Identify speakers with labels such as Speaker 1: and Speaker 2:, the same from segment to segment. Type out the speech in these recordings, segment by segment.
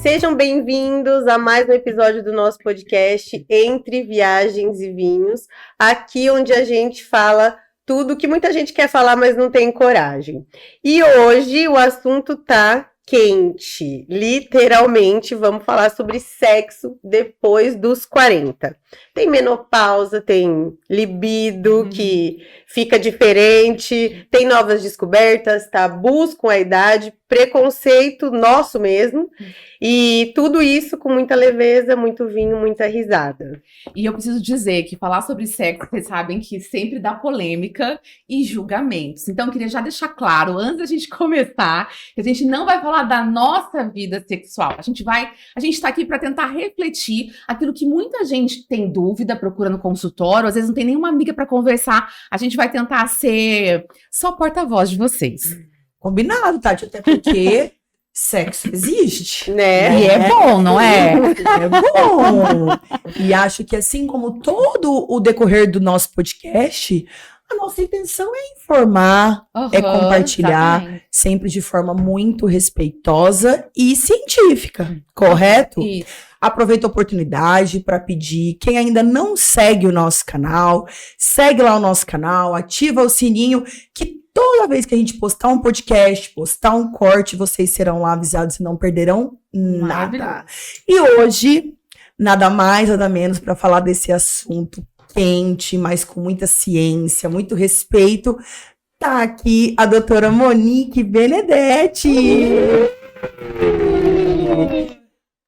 Speaker 1: Sejam bem-vindos a mais um episódio do nosso podcast Entre Viagens e Vinhos, aqui onde a gente fala tudo que muita gente quer falar, mas não tem coragem. E hoje o assunto tá quente, literalmente vamos falar sobre sexo depois dos 40. Tem menopausa, tem libido que fica diferente, tem novas descobertas, tabus com a idade, preconceito nosso mesmo, e tudo isso com muita leveza, muito vinho, muita risada.
Speaker 2: E eu preciso dizer que falar sobre sexo, vocês sabem que sempre dá polêmica e julgamentos. Então, eu queria já deixar claro, antes da gente começar, que a gente não vai falar da nossa vida sexual. A gente tá aqui para tentar refletir aquilo que muita gente tem dúvida, procura no consultório, às vezes não tem nenhuma amiga para conversar. A gente vai tentar ser só porta-voz de vocês.
Speaker 3: Combinado, Tati, até porque sexo existe,
Speaker 1: Né?
Speaker 2: E é bom, não é?
Speaker 3: É bom. E acho que assim como todo o decorrer do nosso podcast, a nossa intenção é informar, é compartilhar,
Speaker 2: Exatamente.
Speaker 3: sempre de forma muito respeitosa e científica, correto?
Speaker 2: Isso.
Speaker 3: Aproveito a oportunidade para pedir, quem ainda não segue o nosso canal, segue lá o nosso canal, ativa o sininho, que toda vez que a gente postar um podcast, postar um corte, vocês serão lá avisados e não perderão nada. E hoje, nada mais, nada menos para falar desse assunto quente, mas com muita ciência, muito respeito, tá aqui a doutora Monique Benedetti.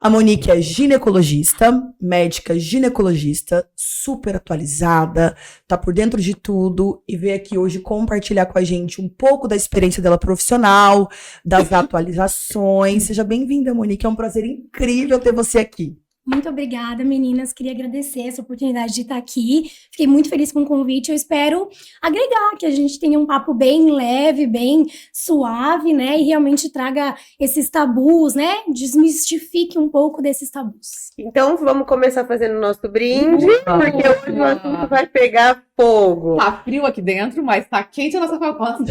Speaker 3: A Monique é ginecologista, médica ginecologista, super atualizada, tá por dentro de tudo e veio aqui hoje compartilhar com a gente um pouco da experiência dela profissional, das atualizações. Seja bem-vinda, Monique, é um prazer incrível ter você aqui.
Speaker 4: Muito obrigada, meninas. Queria agradecer essa oportunidade de estar aqui. Fiquei muito feliz com o convite. Eu espero agregar, que a gente tenha um papo bem leve, bem suave, né? E realmente traga esses tabus, né? Desmistifique um pouco desses tabus.
Speaker 1: Então vamos começar fazendo o nosso brinde, porque hoje o assunto vai pegar fogo.
Speaker 2: Tá frio aqui dentro, mas tá quente a nossa conversa.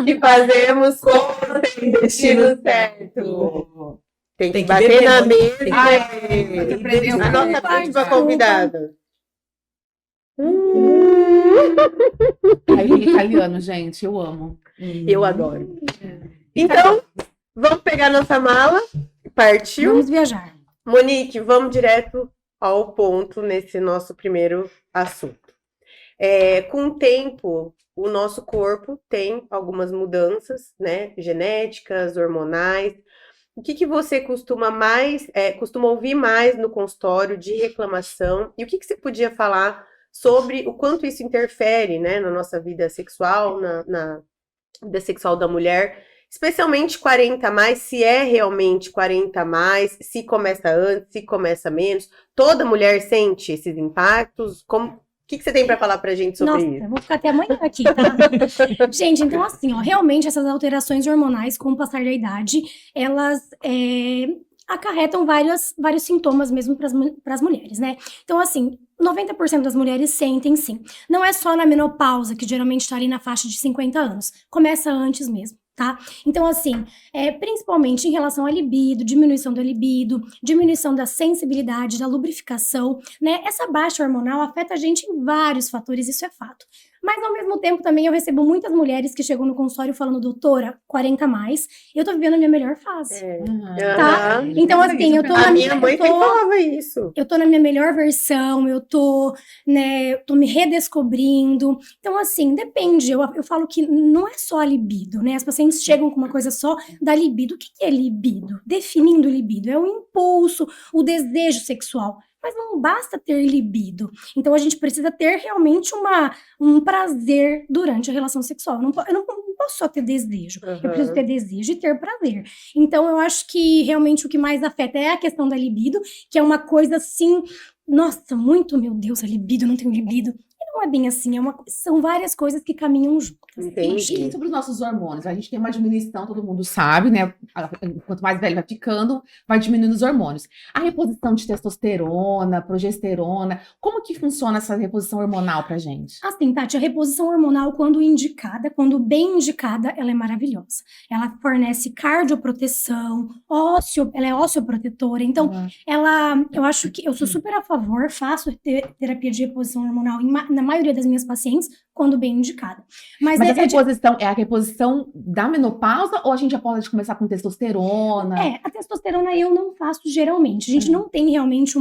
Speaker 1: Que fazemos com o destino certo. Tem que
Speaker 3: Tem que
Speaker 1: bater
Speaker 3: beber,
Speaker 1: na
Speaker 3: Monique.
Speaker 1: mesa.
Speaker 2: Ai, aprendeu.
Speaker 1: A nossa próxima convidada.
Speaker 2: Ai, italiano, gente, eu amo.
Speaker 1: Eu adoro. Então, vamos pegar nossa mala. Partiu?
Speaker 4: Vamos viajar.
Speaker 1: Monique, vamos direto ao ponto nesse nosso primeiro assunto. Com o tempo, o nosso corpo tem algumas mudanças, né? Genéticas, hormonais. O que você costuma ouvir mais no consultório de reclamação? E o que você podia falar sobre o quanto isso interfere, né, na nossa vida sexual, na vida sexual da mulher, especialmente 40 a mais, se é realmente 40 a mais, se começa antes, se começa menos. Toda mulher sente esses impactos? O que você tem para falar pra gente sobre isso?
Speaker 4: Eu vou ficar até amanhã aqui, tá? Gente, então assim, ó, realmente essas alterações hormonais com o passar da idade, elas acarretam vários sintomas mesmo para as mulheres, né? Então assim, 90% das mulheres sentem sim. Não é só na menopausa, que geralmente está ali na faixa de 50 anos. Começa antes mesmo. Tá? Então, assim, principalmente em relação à libido, diminuição da libido, diminuição da sensibilidade, da lubrificação, né? Essa baixa hormonal afeta a gente em vários fatores, isso é fato. Mas, ao mesmo tempo, também eu recebo muitas mulheres que chegam no consultório falando, doutora, 40 a mais, eu tô vivendo a minha melhor fase. Tá? Então, assim, eu tô
Speaker 1: A minha mãe sempre falava isso.
Speaker 4: Eu tô na minha melhor versão, eu tô me redescobrindo. Então, assim, depende. Eu falo que não é só a libido, né? As pacientes chegam com uma coisa só da libido. O que é libido? Definindo libido, é o impulso, o desejo sexual. Mas não basta ter libido. Então, a gente precisa ter realmente um prazer durante a relação sexual. Eu não posso só ter desejo. Eu preciso ter desejo e ter prazer. Então, eu acho que realmente o que mais afeta é a questão da libido, que é uma coisa assim, nossa, muito, meu Deus, a libido, não tenho libido. E não é bem assim, são várias coisas que caminham juntas.
Speaker 1: Entendi.
Speaker 2: E sobre os nossos hormônios, a gente tem uma diminuição, todo mundo sabe, né? Quanto mais velho vai ficando, vai diminuindo os hormônios. A reposição de testosterona, progesterona, como que funciona essa reposição hormonal pra gente?
Speaker 4: Assim, Tati, a reposição hormonal, quando indicada, quando bem indicada, ela é maravilhosa. Ela fornece cardioproteção, ela é osteoprotetora. Então, eu acho que eu sou super a favor, faço terapia de reposição hormonal na maioria das minhas pacientes, quando bem indicada. Mas
Speaker 2: essa reposição é a reposição da menopausa ou a gente já pode começar com testosterona?
Speaker 4: A testosterona eu não faço geralmente. A gente não tem realmente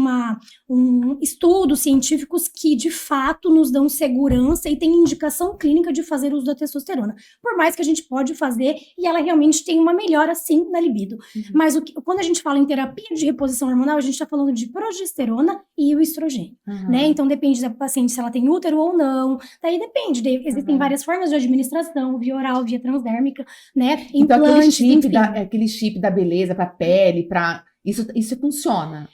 Speaker 4: estudos científicos que de fato nos dão segurança e tem indicação clínica de fazer uso da testosterona. Por mais que a gente pode fazer e ela realmente tem uma melhora sim na libido. Mas quando a gente fala em terapia de reposição hormonal, a gente está falando de progesterona e o estrogênio, né? Então depende da paciente se ela tem útero ou não. Daí depende. Existem várias formas de administração, via oral, via transdérmica, né?
Speaker 2: Então,
Speaker 4: Implantes,
Speaker 2: aquele chip da beleza pra pele, isso funciona.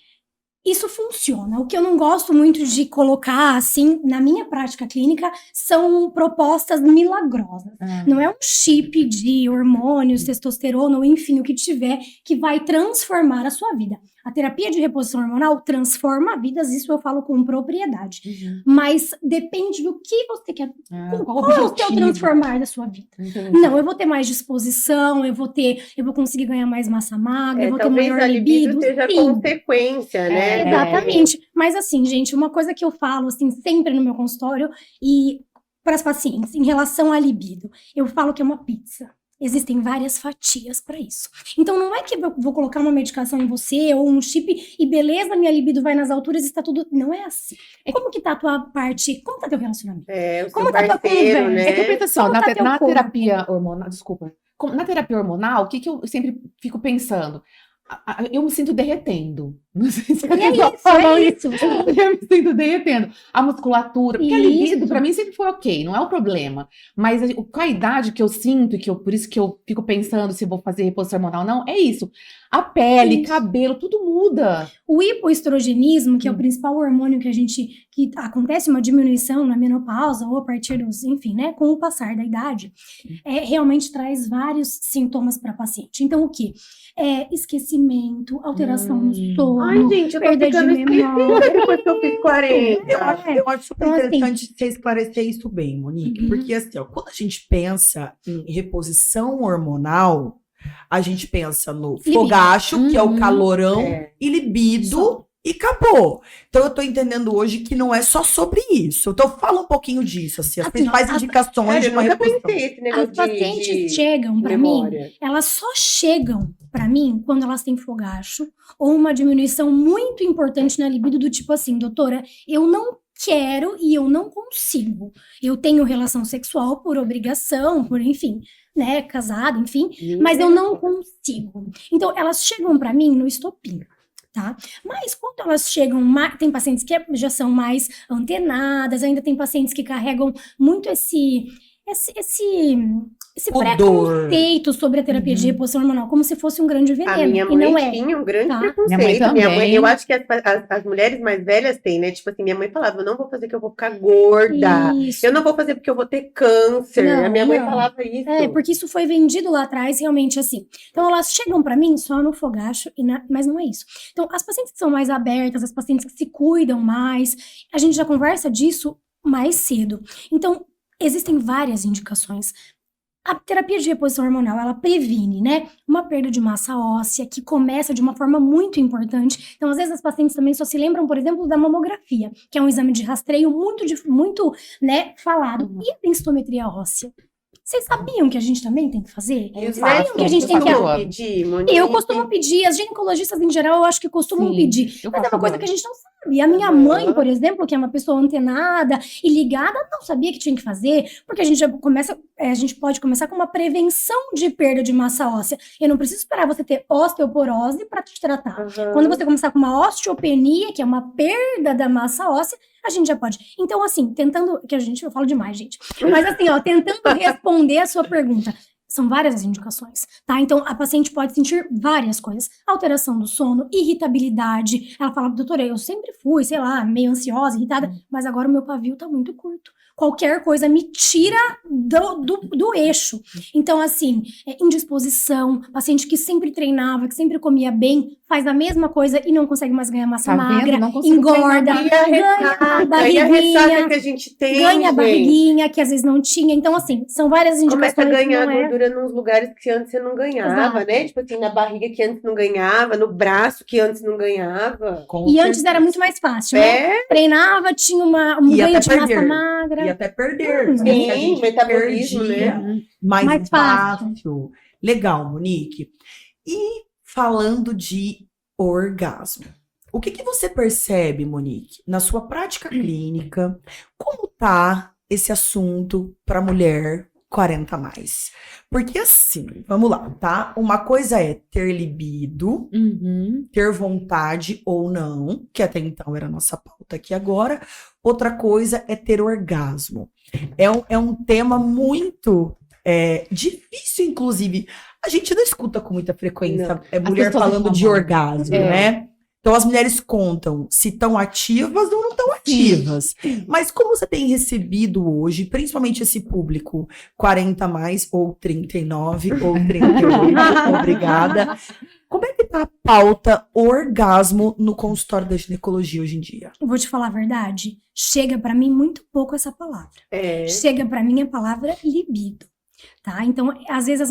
Speaker 4: Isso funciona. O que eu não gosto muito de colocar, assim, na minha prática clínica, são propostas milagrosas. Não é um chip de hormônios, testosterona, ou enfim, o que tiver, que vai transformar a sua vida. A terapia de reposição hormonal transforma vidas, isso eu falo com propriedade. Mas depende do que você quer. Qual é o teu transformar da sua vida? Não, eu vou ter mais disposição, eu vou conseguir ganhar mais massa magra, eu vou ter maior libido.
Speaker 1: Talvez a libido seja consequência, né?
Speaker 4: Exatamente. Mas assim, gente, uma coisa que eu falo, assim, sempre no meu consultório e para as pacientes, em relação à libido, eu falo que é uma pizza. Existem várias fatias para isso. Então, não é que eu vou colocar uma medicação em você ou um chip e beleza, minha libido vai nas alturas e está tudo... Não é assim. Como que tá a tua parte... Como tá teu relacionamento?
Speaker 1: Como tá a tua conversa?
Speaker 2: Né? É que eu penso assim, na terapia hormonal... Desculpa. Na terapia hormonal, o que eu sempre fico pensando? Eu me sinto derretendo. Não sei se
Speaker 4: é isso.
Speaker 2: Eu me sinto derretendo. A musculatura, porque a libido pra mim sempre foi ok, não é o problema. Mas com a idade que eu sinto, por isso que eu fico pensando se vou fazer reposição hormonal ou não, é isso. A pele, cabelo, tudo muda.
Speaker 4: O hipoestrogenismo, que é o principal hormônio que acontece uma diminuição na menopausa ou a partir dos, enfim, né, com o passar da idade, realmente traz vários sintomas para paciente. Então, o que? Esquecimento, alteração no sono.
Speaker 1: Ai, gente, eu tô ficando esquecida depois que eu fiz 40.
Speaker 3: Eu acho super interessante você esclarecer isso bem, Monique, porque assim, quando a gente pensa em reposição hormonal, a gente pensa no fogacho, que é o calorão, e libido, e acabou. Então, eu tô entendendo hoje que não é só sobre isso. Então, fala um pouquinho disso, assim, as principais indicações de uma reposição.
Speaker 4: As pacientes chegam pra mim, elas só chegam pra mim quando elas têm fogacho ou uma diminuição muito importante na libido do tipo assim, doutora, eu não quero e eu não consigo. Eu tenho relação sexual por obrigação, por enfim, né, casada, enfim, mas eu não consigo. Então, elas chegam pra mim no estopim. Tá? Mas quando elas chegam, tem pacientes que já são mais antenadas, ainda tem pacientes que carregam muito esse preconceito sobre a terapia de reposição hormonal, como se fosse um grande veneno.
Speaker 1: A minha mãe tinha um grande preconceito. Minha mãe, eu acho que as mulheres mais velhas têm, né? Tipo assim, minha mãe falava, eu não vou fazer que eu vou ficar gorda. Isso. Eu não vou fazer porque eu vou ter câncer. A minha mãe falava isso.
Speaker 4: Porque isso foi vendido lá atrás, realmente assim. Então, elas chegam pra mim só no fogacho, mas não é isso. Então, as pacientes que são mais abertas, as pacientes que se cuidam mais, a gente já conversa disso mais cedo. Então, existem várias indicações. A terapia de reposição hormonal, ela previne, né, uma perda de massa óssea, que começa de uma forma muito importante. Então, às vezes, as pacientes também só se lembram, por exemplo, da mamografia, que é um exame de rastreio muito, né, falado. E a densitometria óssea? Vocês sabiam que a gente também tem que fazer? Sabiam que a gente tem que
Speaker 1: pedir?
Speaker 4: Eu costumo pedir, as ginecologistas em geral eu acho que costumam pedir, mas é uma coisa que a gente não sabe. A minha mãe, por exemplo, que é uma pessoa antenada e ligada, não sabia que tinha que fazer, porque a gente pode começar com uma prevenção de perda de massa óssea. Eu não preciso esperar você ter osteoporose para te tratar. Quando você começar com uma osteopenia, que é uma perda da massa óssea, a gente já pode. Então, assim, eu falo demais, gente. Mas assim, tentando responder a sua pergunta. São várias as indicações, tá? Então, a paciente pode sentir várias coisas. Alteração do sono, irritabilidade. Ela fala, doutora, eu sempre fui, sei lá, meio ansiosa, irritada, mas agora o meu pavio tá muito curto. Qualquer coisa me tira do eixo. Então, assim, indisposição, paciente que sempre treinava, que sempre comia bem, faz a mesma coisa e não consegue mais ganhar massa magra, engorda, ganha a barriguinha,
Speaker 1: que a gente tem,
Speaker 4: ganha a barriguinha, que às vezes não tinha. Então, assim, são várias indicações.
Speaker 1: Começa a ganhar gordura nos lugares que antes você não ganhava,
Speaker 4: Exato.
Speaker 1: né? Tipo assim, na barriga que antes não ganhava, no braço que antes não ganhava.
Speaker 4: E antes era muito mais fácil, né? Treinava, tinha um ganho de massa magra.
Speaker 3: E até perder.
Speaker 4: Sim,
Speaker 3: né? Que a gente
Speaker 1: metabolismo,
Speaker 3: perdia
Speaker 1: né?
Speaker 3: Mais
Speaker 4: fácil.
Speaker 3: fácil. Legal, Monique. E falando de orgasmo, o que você percebe, Monique, na sua prática clínica? Como tá esse assunto para mulher 40 a mais? Porque assim, vamos lá, tá? Uma coisa é ter libido, ter vontade ou não, que até então era a nossa pauta aqui agora. Outra coisa é ter orgasmo. É um tema muito difícil, inclusive. A gente não escuta com muita frequência mulher falando de orgasmo, né? Então, as mulheres contam se estão ativas ou não estão ativas. Mas como você tem recebido hoje, principalmente esse público 40 a mais, ou 39, ou 38, obrigada. Como é que tá a pauta orgasmo no consultório da ginecologia hoje em dia?
Speaker 4: Eu vou te falar a verdade, chega pra mim muito pouco essa palavra. Chega pra mim a palavra libido. Tá? Então, às vezes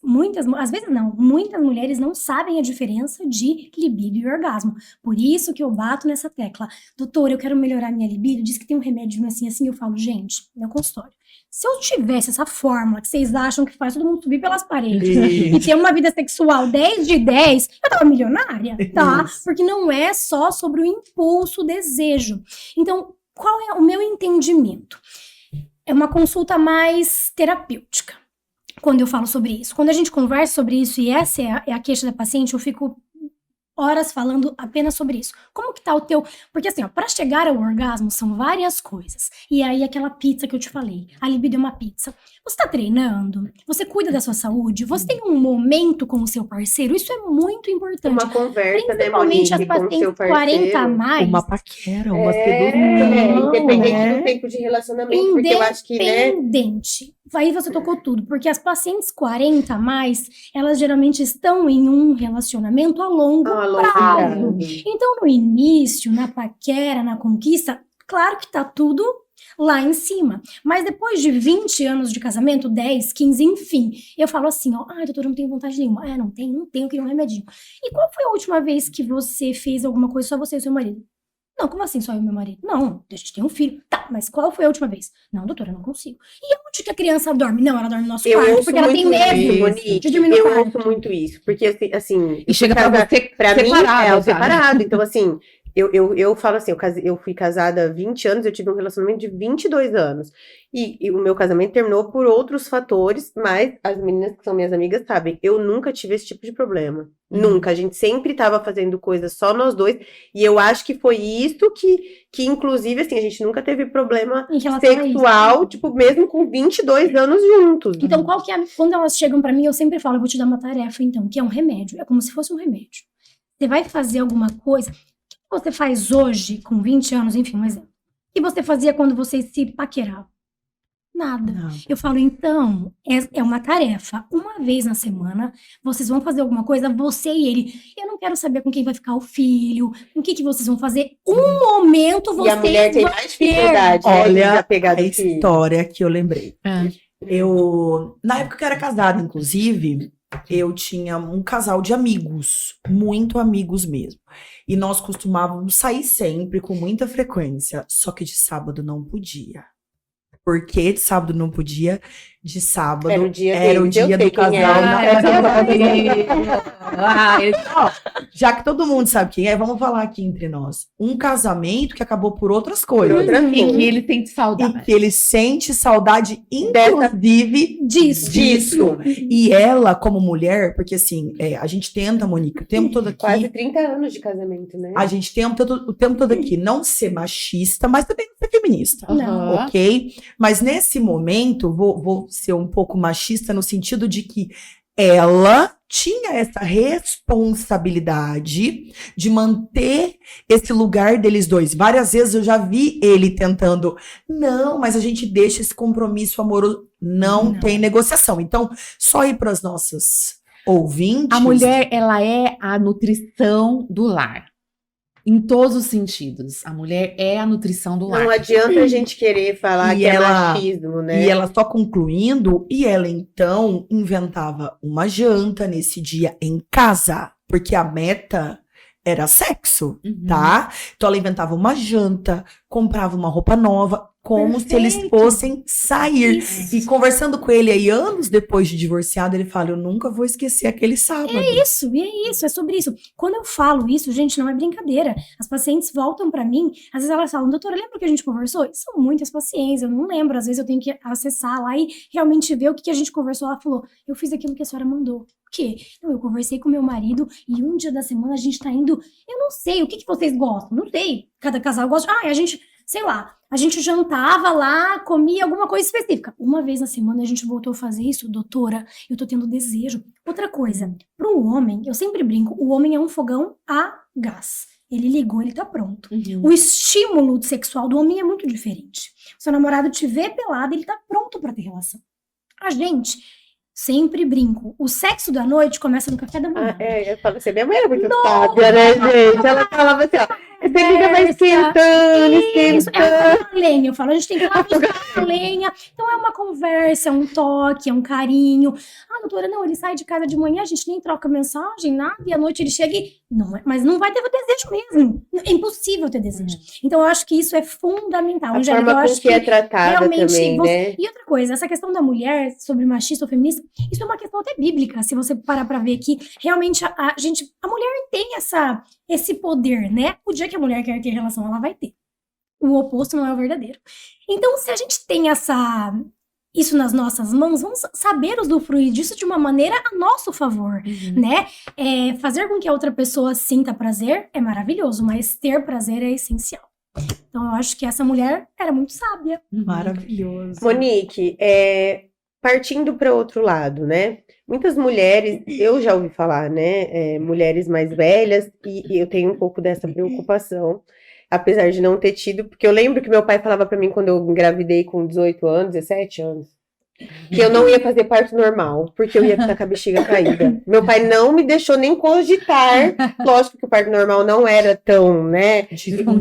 Speaker 4: muitas mulheres não sabem a diferença de libido e orgasmo. Por isso que eu bato nessa tecla. Doutora, eu quero melhorar minha libido, diz que tem um remédio assim, eu falo, gente, meu consultório. Se eu tivesse essa fórmula que vocês acham que faz todo mundo subir pelas paredes e ter uma vida sexual 10 de 10, eu tava milionária, tá? Porque não é só sobre o impulso, o desejo. Então, qual é o meu entendimento? É uma consulta mais terapêutica, quando eu falo sobre isso. Quando a gente conversa sobre isso e essa é a queixa da paciente, eu fico horas falando apenas sobre isso. Como que tá o teu... Porque assim, ó, pra chegar ao orgasmo são várias coisas. E aí aquela pizza que eu te falei, a libido é uma pizza. Você tá treinando, você cuida da sua saúde, você tem um momento com o seu parceiro, isso é muito importante.
Speaker 1: Uma conversa,
Speaker 4: principalmente
Speaker 1: né, Monique,
Speaker 4: as
Speaker 1: com o seu
Speaker 4: pacientes 40 a mais.
Speaker 3: Uma paquera, uma sedução.
Speaker 1: Independente do tempo de relacionamento, porque eu acho que, né...
Speaker 4: Independente. Aí você tocou tudo, porque as pacientes 40 a mais, elas geralmente estão em um relacionamento a longo prazo. Então, no início, na paquera, na conquista, claro que tá tudo lá em cima. Mas depois de 20 anos de casamento, 10, 15, enfim, eu falo assim, ó, doutora, não tenho vontade nenhuma. Não tenho, queria um remedinho. E qual foi a última vez que você fez alguma coisa só você e seu marido? Não, como assim só eu e meu marido? Não, a gente tem um filho. Tá, mas qual foi a última vez? Não, doutora, eu não consigo. E onde que a criança dorme? Não, ela dorme no nosso quarto, porque ela tem medo de dormir no quarto.
Speaker 1: Eu ouço muito isso, porque assim...
Speaker 2: E chega pra você
Speaker 1: pra mim,
Speaker 2: separado,
Speaker 1: separado. Então, assim, eu falo assim, eu fui casada há 20 anos, eu tive um relacionamento de 22 anos. E o meu casamento terminou por outros fatores, mas as meninas que são minhas amigas sabem, eu nunca tive esse tipo de problema. Nunca. A gente sempre tava fazendo coisas só nós dois. E eu acho que foi isso que inclusive, assim, a gente nunca teve problema sexual, tipo, mesmo com 22 anos juntos.
Speaker 4: Então, qual que é quando elas chegam pra mim, eu sempre falo, eu vou te dar uma tarefa, então, que é um remédio. É como se fosse um remédio. Você vai fazer alguma coisa... O que você faz hoje, com 20 anos, enfim, um exemplo. O que você fazia quando vocês se paqueravam? Nada. Não. Eu falo, então, é uma tarefa. Uma vez na semana, vocês vão fazer alguma coisa, você e ele. Eu não quero saber com quem vai ficar o filho, o que vocês vão fazer. Um momento vocês
Speaker 1: vão ter. E a mulher tem mais dificuldade,
Speaker 3: Olha, a história que eu lembrei. Na época que eu era casada, inclusive, eu tinha um casal de amigos, muito amigos mesmo. E nós costumávamos sair sempre, com muita frequência. Só que de sábado não podia. Por que de sábado não podia? De sábado era o dia do casal. Já que todo mundo sabe quem é, vamos falar aqui entre nós. Um casamento que acabou por outras coisas.
Speaker 1: outra
Speaker 2: E
Speaker 1: coisa.
Speaker 2: que ele sente
Speaker 3: E
Speaker 2: saudade.
Speaker 3: que ele sente saudade, inclusive, disso. E ela, como mulher, porque assim, a gente tenta, Monique, o tempo todo aqui.
Speaker 1: Quase 30 anos de casamento, né?
Speaker 3: A gente tenta o tempo todo aqui não ser machista, mas também não ser feminista.
Speaker 4: Não.
Speaker 3: Ok? Mas nesse momento, vou ser um pouco machista no sentido de que ela tinha essa responsabilidade de manter esse lugar deles dois. Várias vezes eu já vi ele tentando, não, mas a gente deixa esse compromisso amoroso. Não tem negociação. Então, só ir para as nossas ouvintes.
Speaker 2: A mulher, ela é a nutrição do lar. Em todos os sentidos. A mulher é a nutrição do lar.
Speaker 1: Não adianta a gente querer falar
Speaker 3: E
Speaker 1: que
Speaker 3: ela-
Speaker 1: é machismo, né?
Speaker 3: E ela só concluindo, e ela então inventava uma janta nesse dia em casa, porque a meta era sexo,
Speaker 2: Uhum.
Speaker 3: tá? Então ela inventava uma janta, comprava uma roupa nova, como se eles
Speaker 4: Perfeito.
Speaker 3: fossem sair.
Speaker 4: Isso.
Speaker 3: E conversando com ele aí, anos depois de divorciado, ele fala, eu nunca vou esquecer aquele sábado.
Speaker 4: Isso, e é isso, é sobre isso. Quando eu falo isso, gente, não é brincadeira. As pacientes voltam pra mim, às vezes elas falam, doutora, lembra que a gente conversou? E são muitas pacientes, eu não lembro, às vezes eu tenho que acessar lá e realmente ver o que a gente conversou. Ela falou, eu fiz aquilo que a senhora mandou. O quê? Não, eu conversei com meu marido e um dia da semana a gente tá indo, eu não sei, o que vocês gostam? Não sei, cada casal gosta. A gente, sei lá, a gente jantava lá, comia alguma coisa específica. Uma vez na semana a gente voltou a fazer isso, doutora, eu tô tendo desejo. Outra coisa, pro homem, eu sempre brinco, o homem é um fogão a gás. Ele ligou, ele tá pronto.
Speaker 2: Uhum.
Speaker 4: O estímulo sexual do homem é muito diferente. O seu namorado te vê pelado, ele tá pronto pra ter relação. A gente, sempre brinco, o sexo da noite começa no café da manhã.
Speaker 1: Eu falo assim, minha mãe era muito sábia, né, gente? Ela falava assim, ó, você fica vai esquentando,
Speaker 4: Isso,
Speaker 1: esquentando.
Speaker 4: é uma lenha. Eu falo, a gente tem que ir lá buscar a lenha. Então é uma conversa, é um toque, é um carinho. Ah, doutora, não, ele sai de casa de manhã, a gente nem troca mensagem, nada, e à noite ele chega e... Não, mas não vai ter desejo mesmo. É impossível ter desejo. Então eu acho que isso é fundamental.
Speaker 1: A
Speaker 4: Angélica, eu
Speaker 1: forma com
Speaker 4: acho
Speaker 1: que é tratada
Speaker 4: realmente
Speaker 1: também,
Speaker 4: você-
Speaker 1: né?
Speaker 4: E outra coisa, essa questão da mulher sobre machista ou feminista, isso é uma questão até bíblica, se você parar pra ver que realmente a mulher tem esse poder, né? O dia que a mulher quer ter relação, ela vai ter. O oposto não é o verdadeiro. Então, se a gente tem isso nas nossas mãos, vamos saber usufruir disso de uma maneira a nosso favor,
Speaker 2: Uhum.
Speaker 4: né? Fazer com que a outra pessoa sinta prazer é maravilhoso, mas ter prazer é essencial. Então, eu acho que essa mulher era muito sábia.
Speaker 2: Uhum.
Speaker 3: Maravilhoso.
Speaker 1: Monique, partindo para outro lado, né? Muitas mulheres, eu já ouvi falar, né? Mulheres mais velhas, e eu tenho um pouco dessa preocupação, apesar de não ter tido, porque eu lembro que meu pai falava para mim quando eu engravidei com 18 anos, 17 anos, que eu não ia fazer parto normal, porque eu ia ficar com a bexiga caída. Meu pai não me deixou nem cogitar. Lógico que o parto normal não era tão, né?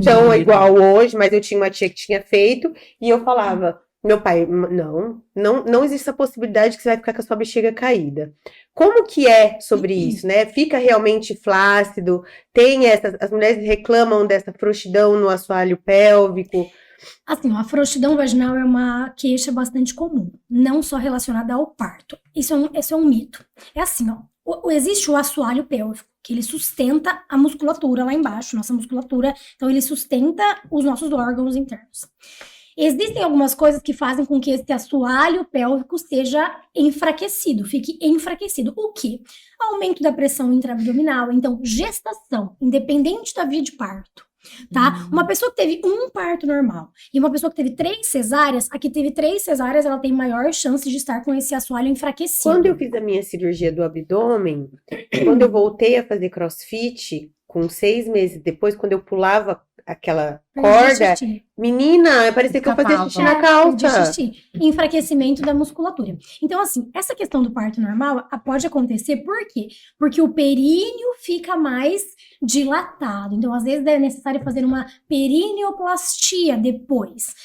Speaker 1: Tão igual hoje, mas eu tinha uma tia que tinha feito, e eu falava, meu pai, não existe a possibilidade que você vai ficar com a sua bexiga caída. Como que é sobre isso, né? Fica realmente flácido? As mulheres reclamam dessa frouxidão no assoalho pélvico.
Speaker 4: Assim, ó, a frouxidão vaginal é uma queixa bastante comum, não só relacionada ao parto. Isso é um mito. É assim, ó, existe o assoalho pélvico, que ele sustenta a musculatura lá embaixo, nossa musculatura, então ele sustenta os nossos órgãos internos. Existem algumas coisas que fazem com que esse assoalho pélvico seja enfraquecido, fique enfraquecido. O quê? Aumento da pressão intraabdominal, então gestação, independente da via de parto. Tá? Uma pessoa que teve um parto normal e uma pessoa que teve 3 cesáreas, a que teve 3 cesáreas, ela tem maior chance de estar com esse assoalho enfraquecido.
Speaker 1: Quando eu fiz a minha cirurgia do abdômen, quando eu voltei a fazer crossfit, com 6 meses depois, quando eu pulava aquela corda, menina, parecia que eu fazia xixi na calça.
Speaker 4: Enfraquecimento da musculatura. Então, assim, essa questão do parto normal pode acontecer por quê? Porque o períneo fica mais dilatado. Então, às vezes, é necessário fazer uma perineoplastia depois.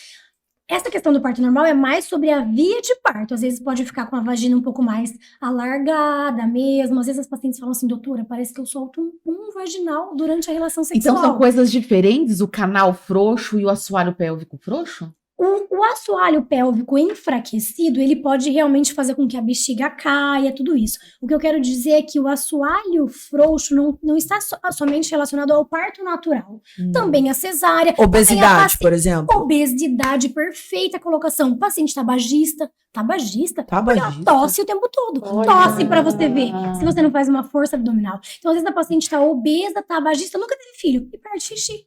Speaker 4: Essa questão do parto normal é mais sobre a via de parto. Às vezes pode ficar com a vagina um pouco mais alargada mesmo. Às vezes as pacientes falam assim, doutora, parece que eu solto um pum vaginal durante a relação sexual.
Speaker 2: Então são coisas diferentes, o canal frouxo e o assoalho pélvico frouxo?
Speaker 4: O assoalho pélvico enfraquecido, ele pode realmente fazer com que a bexiga caia, tudo isso. O que eu quero dizer é que o assoalho frouxo não está somente relacionado ao parto natural. Também a cesárea.
Speaker 3: Obesidade, por exemplo.
Speaker 4: Obesidade, perfeita colocação. Paciente tabagista. Porque ela tosse o tempo todo.
Speaker 1: Olha.
Speaker 4: Tosse pra você ver. Se você não faz uma força abdominal. Então, às vezes, a paciente tá obesa, tabagista, nunca teve filho. E perde xixi.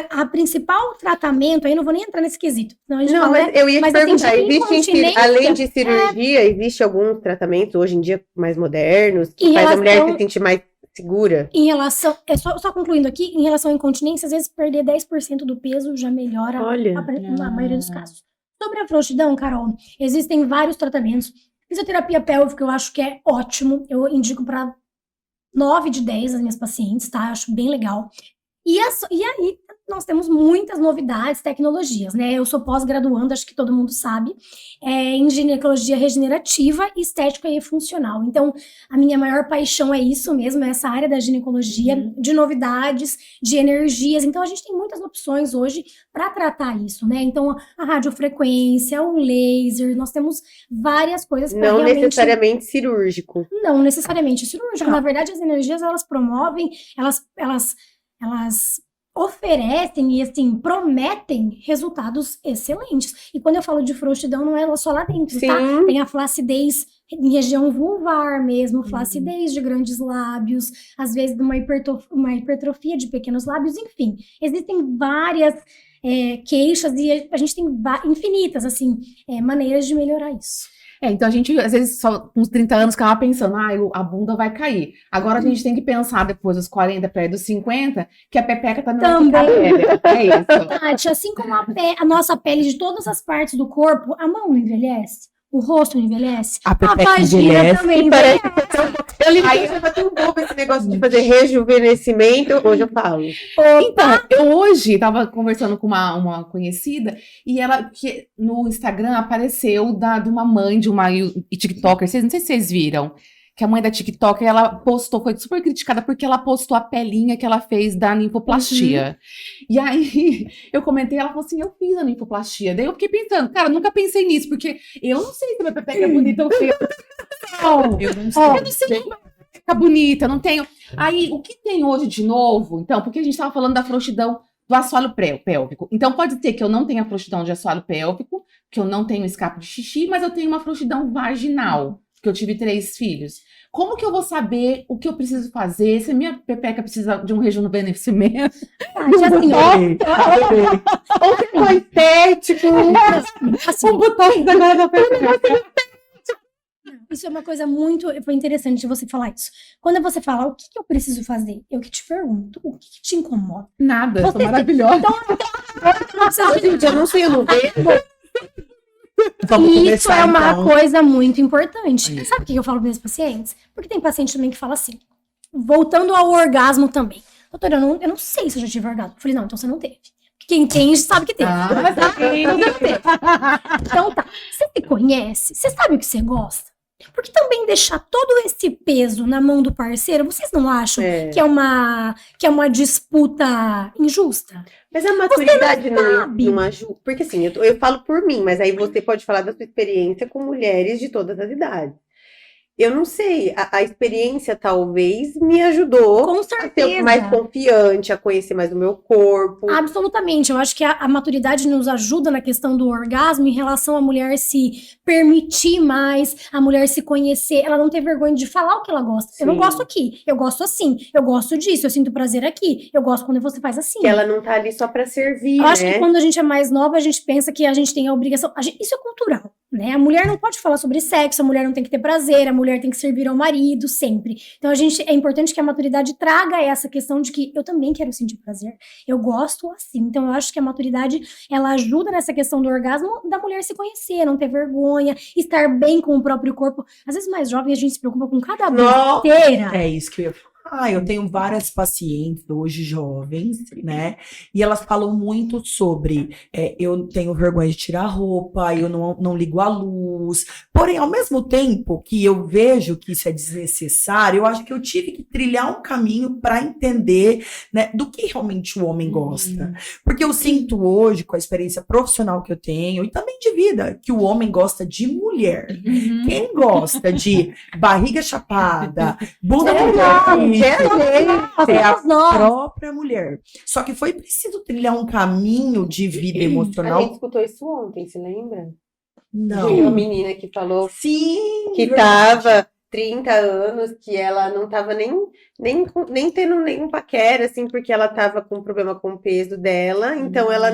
Speaker 4: A principal tratamento, aí não vou nem entrar nesse quesito. Senão a gente
Speaker 1: Não,
Speaker 4: fala,
Speaker 1: mas eu ia te
Speaker 4: mas,
Speaker 1: perguntar,
Speaker 4: assim, de incontinência,
Speaker 1: além de cirurgia, existe alguns tratamentos hoje em dia mais modernos que
Speaker 4: Em
Speaker 1: faz a mulher
Speaker 4: relação-
Speaker 1: se sentir mais segura?
Speaker 4: em relação, só concluindo aqui, em relação à incontinência, às vezes perder 10% do peso já melhora
Speaker 1: Olha.
Speaker 4: na maioria dos casos. Sobre a frouxidão, Carol, existem vários tratamentos. Fisioterapia pélvica eu acho que é ótimo, eu indico para 9 de 10 das minhas pacientes, tá? Eu acho bem legal. E aí, nós temos muitas novidades, tecnologias, né? Eu sou pós-graduanda, acho que todo mundo sabe, em ginecologia regenerativa, estética e funcional. Então, a minha maior paixão é isso mesmo, é essa área da ginecologia, de novidades, de energias. Então, a gente tem muitas opções hoje para tratar isso, né? Então, a radiofrequência, o laser, nós temos várias coisas para
Speaker 1: Não
Speaker 4: realmente...
Speaker 1: necessariamente cirúrgico.
Speaker 4: Não necessariamente cirúrgico. Na verdade, as energias, elas promovem, elas oferecem e, assim, prometem resultados excelentes. E quando eu falo de frouxidão, não é só lá dentro,
Speaker 1: Sim.
Speaker 4: tá? Tem a flacidez em região vulvar mesmo, flacidez de grandes lábios, às vezes uma hipertrofia de pequenos lábios, enfim. Existem várias queixas e a gente tem infinitas, assim, maneiras de melhorar isso.
Speaker 2: Então a gente, às vezes, só com uns 30 anos, ficava pensando, a bunda vai cair. Agora a gente tem que pensar, depois dos 40, perto dos 50, que a pepeca também vai ficar velha. É isso.
Speaker 4: Tati, assim como a nossa pele de todas as partes do corpo, a mão não envelhece, o rosto não envelhece,
Speaker 3: A pepeca
Speaker 4: vagina
Speaker 3: envelhece.
Speaker 4: também
Speaker 1: Parece
Speaker 4: envelhece.
Speaker 1: que eu já tão bobo esse negócio de fazer rejuvenescimento. Hoje eu falo.
Speaker 2: Então, eu hoje tava conversando com uma conhecida e ela, que no Instagram apareceu de uma mãe de uma TikToker, não sei se vocês viram, que a mãe da TikToker, ela postou, foi super criticada porque ela postou a pelinha que ela fez da ninfoplastia. E aí, eu comentei, ela falou assim, eu fiz a ninfoplastia. Daí eu fiquei pensando, cara, nunca pensei nisso, porque eu não sei se minha pepeca é bonita ou feia. Eu não sei se minha pepeca é bonita, não tenho. Aí, o que tem hoje de novo, então, porque a gente tava falando da frouxidão do assoalho pélvico. Então, pode ser que eu não tenha frouxidão de assoalho pélvico, que eu não tenho escape de xixi, mas eu tenho uma frouxidão vaginal, que eu tive 3 filhos. Como que eu vou saber o que eu preciso fazer? Se a minha pepeca precisa de um rejuvenescimento?
Speaker 4: Assim,
Speaker 1: Ou se for estético.
Speaker 4: assim,
Speaker 2: Um botão da pepeca.
Speaker 4: isso é uma coisa muito interessante você falar isso. Quando você fala, o que eu preciso fazer? Eu que te pergunto, o que te incomoda?
Speaker 2: Nada, eu
Speaker 4: Você-
Speaker 2: sou maravilhosa.
Speaker 1: Gente, eu não sei, eu não vejo.
Speaker 3: Vamos
Speaker 4: Isso
Speaker 3: começar,
Speaker 4: é uma
Speaker 3: então.
Speaker 4: coisa muito importante.
Speaker 3: Isso.
Speaker 4: Sabe o que eu falo para meus pacientes? Porque tem paciente também que fala assim, voltando ao orgasmo também. Doutora, eu não sei se eu já tive orgasmo. Eu falei, não, então você não teve. Quem entende sabe que teve. Então tá, você se conhece? Você sabe o que você gosta? Porque também deixar todo esse peso na mão do parceiro, vocês não acham que é uma disputa injusta?
Speaker 1: Mas a maturidade
Speaker 4: sabe.
Speaker 1: não ajuda. Porque assim, eu falo por mim, mas aí você pode falar da sua experiência com mulheres de todas as idades. Eu não sei, a experiência talvez me ajudou
Speaker 4: Com
Speaker 1: a ser
Speaker 4: certeza.
Speaker 1: mais confiante, a conhecer mais o meu corpo.
Speaker 4: Absolutamente. Eu acho que a maturidade nos ajuda na questão do orgasmo em relação à mulher se permitir mais, a mulher se conhecer, ela não ter vergonha de falar o que ela gosta. Eu não
Speaker 1: Sim.
Speaker 4: gosto aqui, eu gosto assim, eu gosto disso, eu sinto prazer aqui, eu gosto quando você faz assim.
Speaker 1: Que ela não tá ali só pra servir,
Speaker 4: Eu acho que
Speaker 1: né?
Speaker 4: quando a gente é mais nova, a gente pensa que a gente tem a obrigação. Isso é cultural, né? A mulher não pode falar sobre sexo, a mulher não tem que ter prazer, a mulher tem que servir ao marido sempre. Então é importante que a maturidade traga essa questão de que eu também quero sentir prazer. Eu gosto assim. Então eu acho que a maturidade, ela ajuda nessa questão do orgasmo da mulher se conhecer, não ter vergonha, estar bem com o próprio corpo. Às vezes mais jovem a gente se preocupa com cada
Speaker 1: Nossa.
Speaker 4: besteira.
Speaker 3: É isso que eu ia falar. Eu tenho várias pacientes hoje jovens, né? E elas falam muito sobre eu tenho vergonha de tirar a roupa, eu não ligo a luz. Porém, ao mesmo tempo que eu vejo que isso é desnecessário, eu acho que eu tive que trilhar um caminho para entender, né, do que realmente o homem gosta. Porque eu sinto hoje, com a experiência profissional que eu tenho, e também de vida, que o homem gosta de mulher. Quem gosta de barriga chapada, bunda é a própria mulher. Só que foi preciso trilhar um caminho de vida
Speaker 1: A
Speaker 3: emocional.
Speaker 1: gente escutou isso ontem, se lembra?
Speaker 3: Não.
Speaker 1: De uma menina que falou
Speaker 3: Sim.
Speaker 1: que tava 30 anos, que ela não tava nem tendo nenhum paquera, assim, porque ela tava com problema com o peso dela, então ela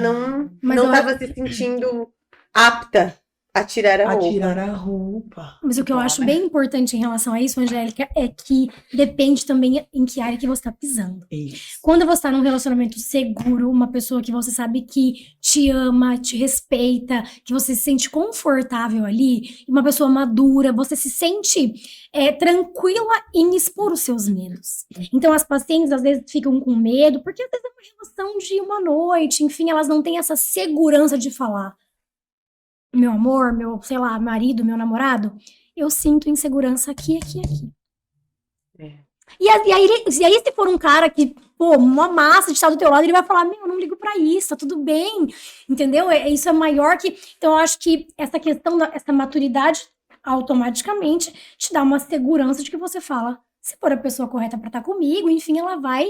Speaker 4: Mas
Speaker 1: não
Speaker 4: eu
Speaker 1: tava se sentindo apta a tirar a roupa.
Speaker 3: tirar a roupa.
Speaker 4: Mas o que eu acho bem importante em relação a isso, Angélica, é que depende também em que área que você tá pisando.
Speaker 3: Isso.
Speaker 4: Quando você tá num relacionamento seguro, uma pessoa que você sabe que te ama, te respeita, que você se sente confortável ali, uma pessoa madura, você se sente tranquila em expor os seus medos. Então as pacientes às vezes ficam com medo, porque às vezes é uma relação de uma noite, enfim, elas não têm essa segurança de falar. Meu amor, meu, sei lá, marido, meu namorado, eu sinto insegurança aqui. E aí, se for um cara que, uma massa de estar do teu lado, ele vai falar, eu não ligo pra isso, tá tudo bem, entendeu? Isso é maior que... Então, eu acho que essa questão, essa maturidade, automaticamente, te dá uma segurança de que você fala, se for a pessoa correta pra estar comigo, enfim, ela vai...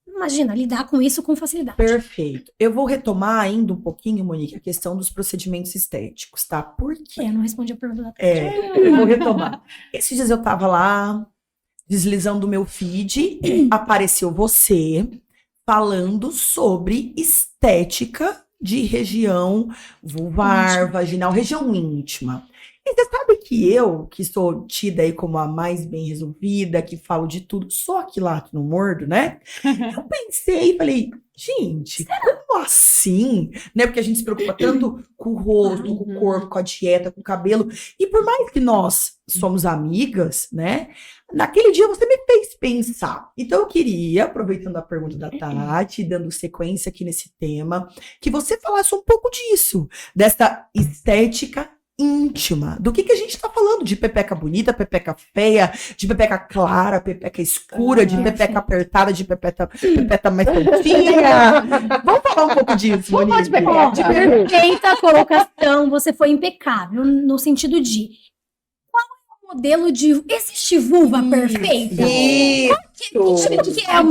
Speaker 4: Imagina, lidar com isso com facilidade.
Speaker 3: Perfeito. Eu vou retomar ainda um pouquinho, Monique, a questão dos procedimentos estéticos, tá? Por quê?
Speaker 4: Eu não respondi a pergunta da
Speaker 3: Eu vou retomar. Esses dias eu tava lá, deslizando o meu feed, apareceu você falando sobre estética de região vulvar, vaginal, região íntima. E você sabe que eu, que sou tida aí como a mais bem resolvida, que falo de tudo, só que lá que não mordo, né? Eu pensei e falei, gente, como assim? Né? Porque a gente se preocupa tanto com o rosto, com o corpo, com a dieta, com o cabelo. E por mais que nós somos amigas, né? Naquele dia você me fez pensar. Então eu queria, aproveitando a pergunta da Tati, dando sequência aqui nesse tema, que você falasse um pouco disso, dessa estética íntima. Do que a gente tá falando? De pepeca bonita, pepeca feia, de pepeca clara, pepeca escura, de pepeca apertada, de pepeca mais curtinha. Vamos falar um pouco disso,
Speaker 2: Vamos falar de
Speaker 3: Monique.
Speaker 2: pepeca.
Speaker 4: Perfeita colocação, você foi impecável no sentido de qual é o modelo de... Existe vulva perfeita? O que é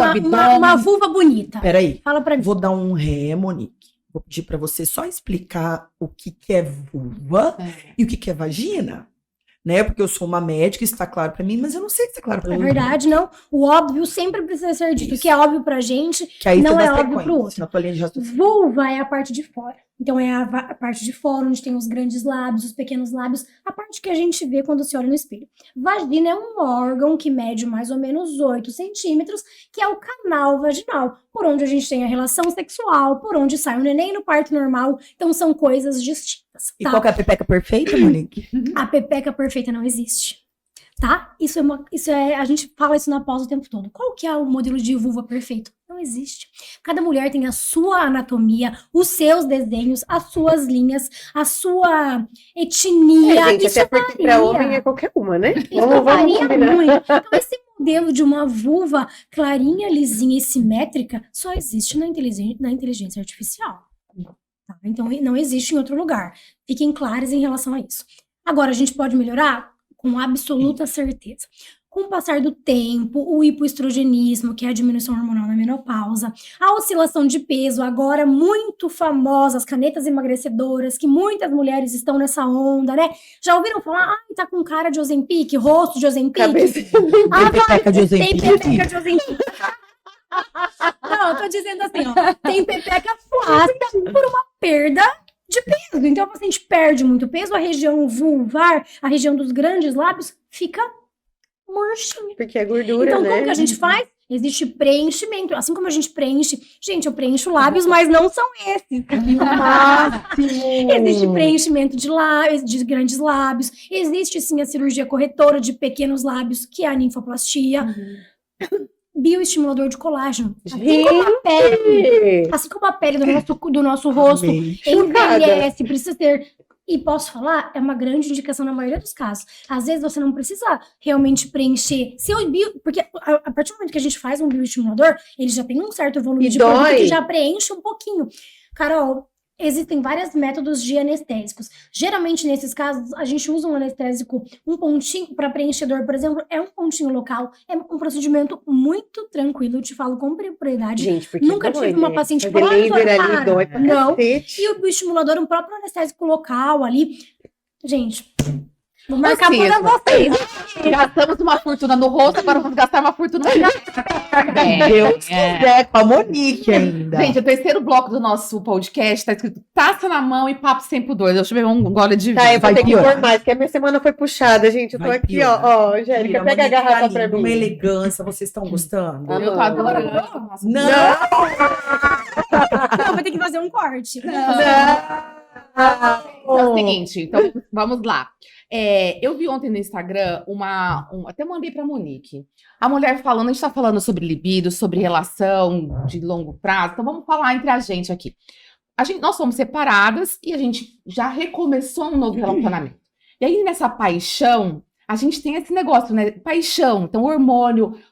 Speaker 4: uma vulva bonita?
Speaker 3: Peraí,
Speaker 4: Fala pra mim.
Speaker 3: vou dar um ré, Monique. Vou pedir pra você só explicar o que é vulva e o que é vagina, né? Porque eu sou uma médica, isso tá claro pra mim, mas eu não sei se tá claro pra
Speaker 4: É
Speaker 3: mim.
Speaker 4: verdade, não. O óbvio sempre precisa ser dito. O que é óbvio pra gente,
Speaker 3: Que aí
Speaker 4: não
Speaker 3: você
Speaker 4: é
Speaker 3: dá
Speaker 4: óbvio
Speaker 3: sequência,
Speaker 4: pro outro.
Speaker 3: na tua linha de raciocínio.
Speaker 4: Vulva é a parte de fora. Então, é a parte de fora, onde tem os grandes lábios, os pequenos lábios, a parte que a gente vê quando se olha no espelho. Vagina é um órgão que mede mais ou menos 8 centímetros, que é o canal vaginal, por onde a gente tem a relação sexual, por onde sai o neném no parto normal. Então, são coisas distintas.
Speaker 3: E
Speaker 4: Tá?
Speaker 3: qual que é a pepeca perfeita, Monique?
Speaker 4: A pepeca perfeita não existe. Tá? A gente fala isso na pós o tempo todo. Qual que é o modelo de vulva perfeito? Não existe. Cada mulher tem a sua anatomia, os seus desenhos, as suas linhas, a sua etnia.
Speaker 1: Gente,
Speaker 4: Isso
Speaker 1: até porque pra homem é qualquer uma, né?
Speaker 4: Isso varia muito. Então, esse modelo de uma vulva clarinha, lisinha e simétrica só existe na inteligência artificial. Tá? Então, não existe em outro lugar. Fiquem claros em relação a isso. Agora, a gente pode melhorar? Com absoluta certeza. Com o passar do tempo, o hipoestrogenismo, que é a diminuição hormonal na menopausa, a oscilação de peso, agora muito famosa, as canetas emagrecedoras, que muitas mulheres estão nessa onda, né? Já ouviram falar, tá com cara de Ozempic, rosto de Ozempic?
Speaker 1: Cabeça.
Speaker 3: Tem pepeca de
Speaker 4: Tem
Speaker 3: Ozempic?
Speaker 4: pepeca de Ozempic. Não, eu tô dizendo assim, ó, tem pepeca flácida por uma perda de peso. Então, a paciente perde muito peso, a região vulvar, a região dos grandes lábios, fica murchinha.
Speaker 1: Porque é gordura,
Speaker 4: Então,
Speaker 1: né?
Speaker 4: como que a gente faz? Existe preenchimento. Assim como a gente preenche... Gente, eu preencho lábios, mas não são esses. Existe preenchimento de lábios, de grandes lábios. Existe, sim, a cirurgia corretora de pequenos lábios, que é a ninfoplastia. bioestimulador de colágeno.
Speaker 1: Gente!
Speaker 4: Assim como a pele do nosso rosto
Speaker 3: Amei.
Speaker 4: envelhece, precisa ter. E posso falar, é uma grande indicação na maioria dos casos. Às vezes você não precisa realmente preencher. Porque a partir do momento que a gente faz um bioestimulador, ele já tem um certo volume
Speaker 1: E
Speaker 4: de produto
Speaker 1: dói.
Speaker 4: que já preenche um pouquinho. Carol, existem vários métodos de anestésicos. Geralmente, nesses casos, a gente usa um anestésico, um pontinho para preenchedor, por exemplo, é um pontinho local. É um procedimento muito tranquilo, eu te falo com propriedade.
Speaker 1: Gente, porque
Speaker 4: Nunca
Speaker 1: dói,
Speaker 4: tive uma
Speaker 1: né?
Speaker 4: paciente que
Speaker 1: Fazer
Speaker 4: falou,
Speaker 1: laser ali
Speaker 4: "Doutora,
Speaker 1: dói pra
Speaker 4: não."
Speaker 1: cacete.
Speaker 4: E o bioestimulador, um próprio anestésico local ali. Gente, vou marcar
Speaker 2: seja,
Speaker 4: para vocês.
Speaker 2: Gastamos uma fortuna no rosto, agora vamos gastar uma fortuna no
Speaker 3: Deus quiser, com a Monique ainda.
Speaker 2: Gente, o terceiro bloco do nosso podcast tá escrito taça na mão e papo sem pudor. Deixa eu beber um gole de vinho.
Speaker 1: Tá, eu vou
Speaker 3: Vai
Speaker 1: ter que
Speaker 3: piorar.
Speaker 1: pôr mais, porque a minha semana foi puxada, gente. Eu tô
Speaker 3: Vai
Speaker 1: aqui,
Speaker 3: piorar.
Speaker 1: ó. Ó, Angélica,
Speaker 3: Mira,
Speaker 1: pega a
Speaker 3: Monique
Speaker 1: garrafa
Speaker 3: tá
Speaker 1: pra
Speaker 3: linda, uma
Speaker 1: mim.
Speaker 3: elegância, vocês estão gostando?
Speaker 1: Ah,
Speaker 2: Eu tô adorando. Nossa,
Speaker 3: Não!
Speaker 4: Não, vai ter que fazer um corte.
Speaker 2: Então é o seguinte, então vamos lá. Eu vi ontem no Instagram até mandei pra Monique. A mulher falando, a gente tá falando sobre libido, sobre relação de longo prazo, então vamos falar entre a gente aqui. Nós somos separadas e a gente já recomeçou um novo relacionamento. E aí, nessa paixão, a gente tem esse negócio, né? Paixão, então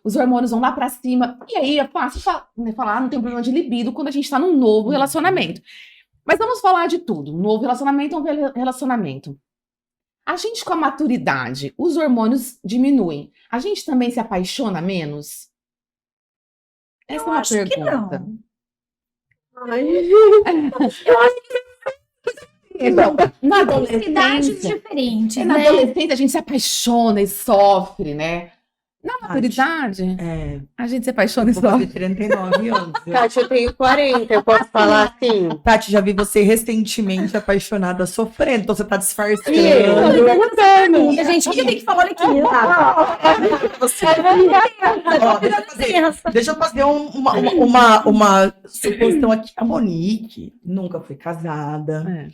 Speaker 2: os hormônios vão lá pra cima. E aí é fácil falar, não tem problema de libido quando a gente tá num novo relacionamento. Mas vamos falar de tudo. Um novo relacionamento é um velho relacionamento. A gente, com a maturidade, os hormônios diminuem. A gente também se apaixona menos? Essa é uma
Speaker 4: acho que
Speaker 2: pergunta.
Speaker 4: não.
Speaker 1: Ai,
Speaker 2: Então, na
Speaker 4: Idades
Speaker 2: adolescência,
Speaker 4: diferentes,
Speaker 2: na
Speaker 4: né?
Speaker 2: adolescência a gente se apaixona e sofre, né? Na maturidade,
Speaker 3: É,
Speaker 2: a gente se apaixona e
Speaker 3: vou fazer
Speaker 2: sofre.
Speaker 3: 39 anos. viu?
Speaker 1: Tati, eu tenho 40, eu posso falar assim?
Speaker 3: Tati, já vi você recentemente apaixonada, sofrendo, então você tá disfarçando.
Speaker 4: Gente, o que eu tenho que falar? Olha aqui.
Speaker 3: Você- Ó, deixa eu fazer uma suposição aqui. A Monique nunca foi casada.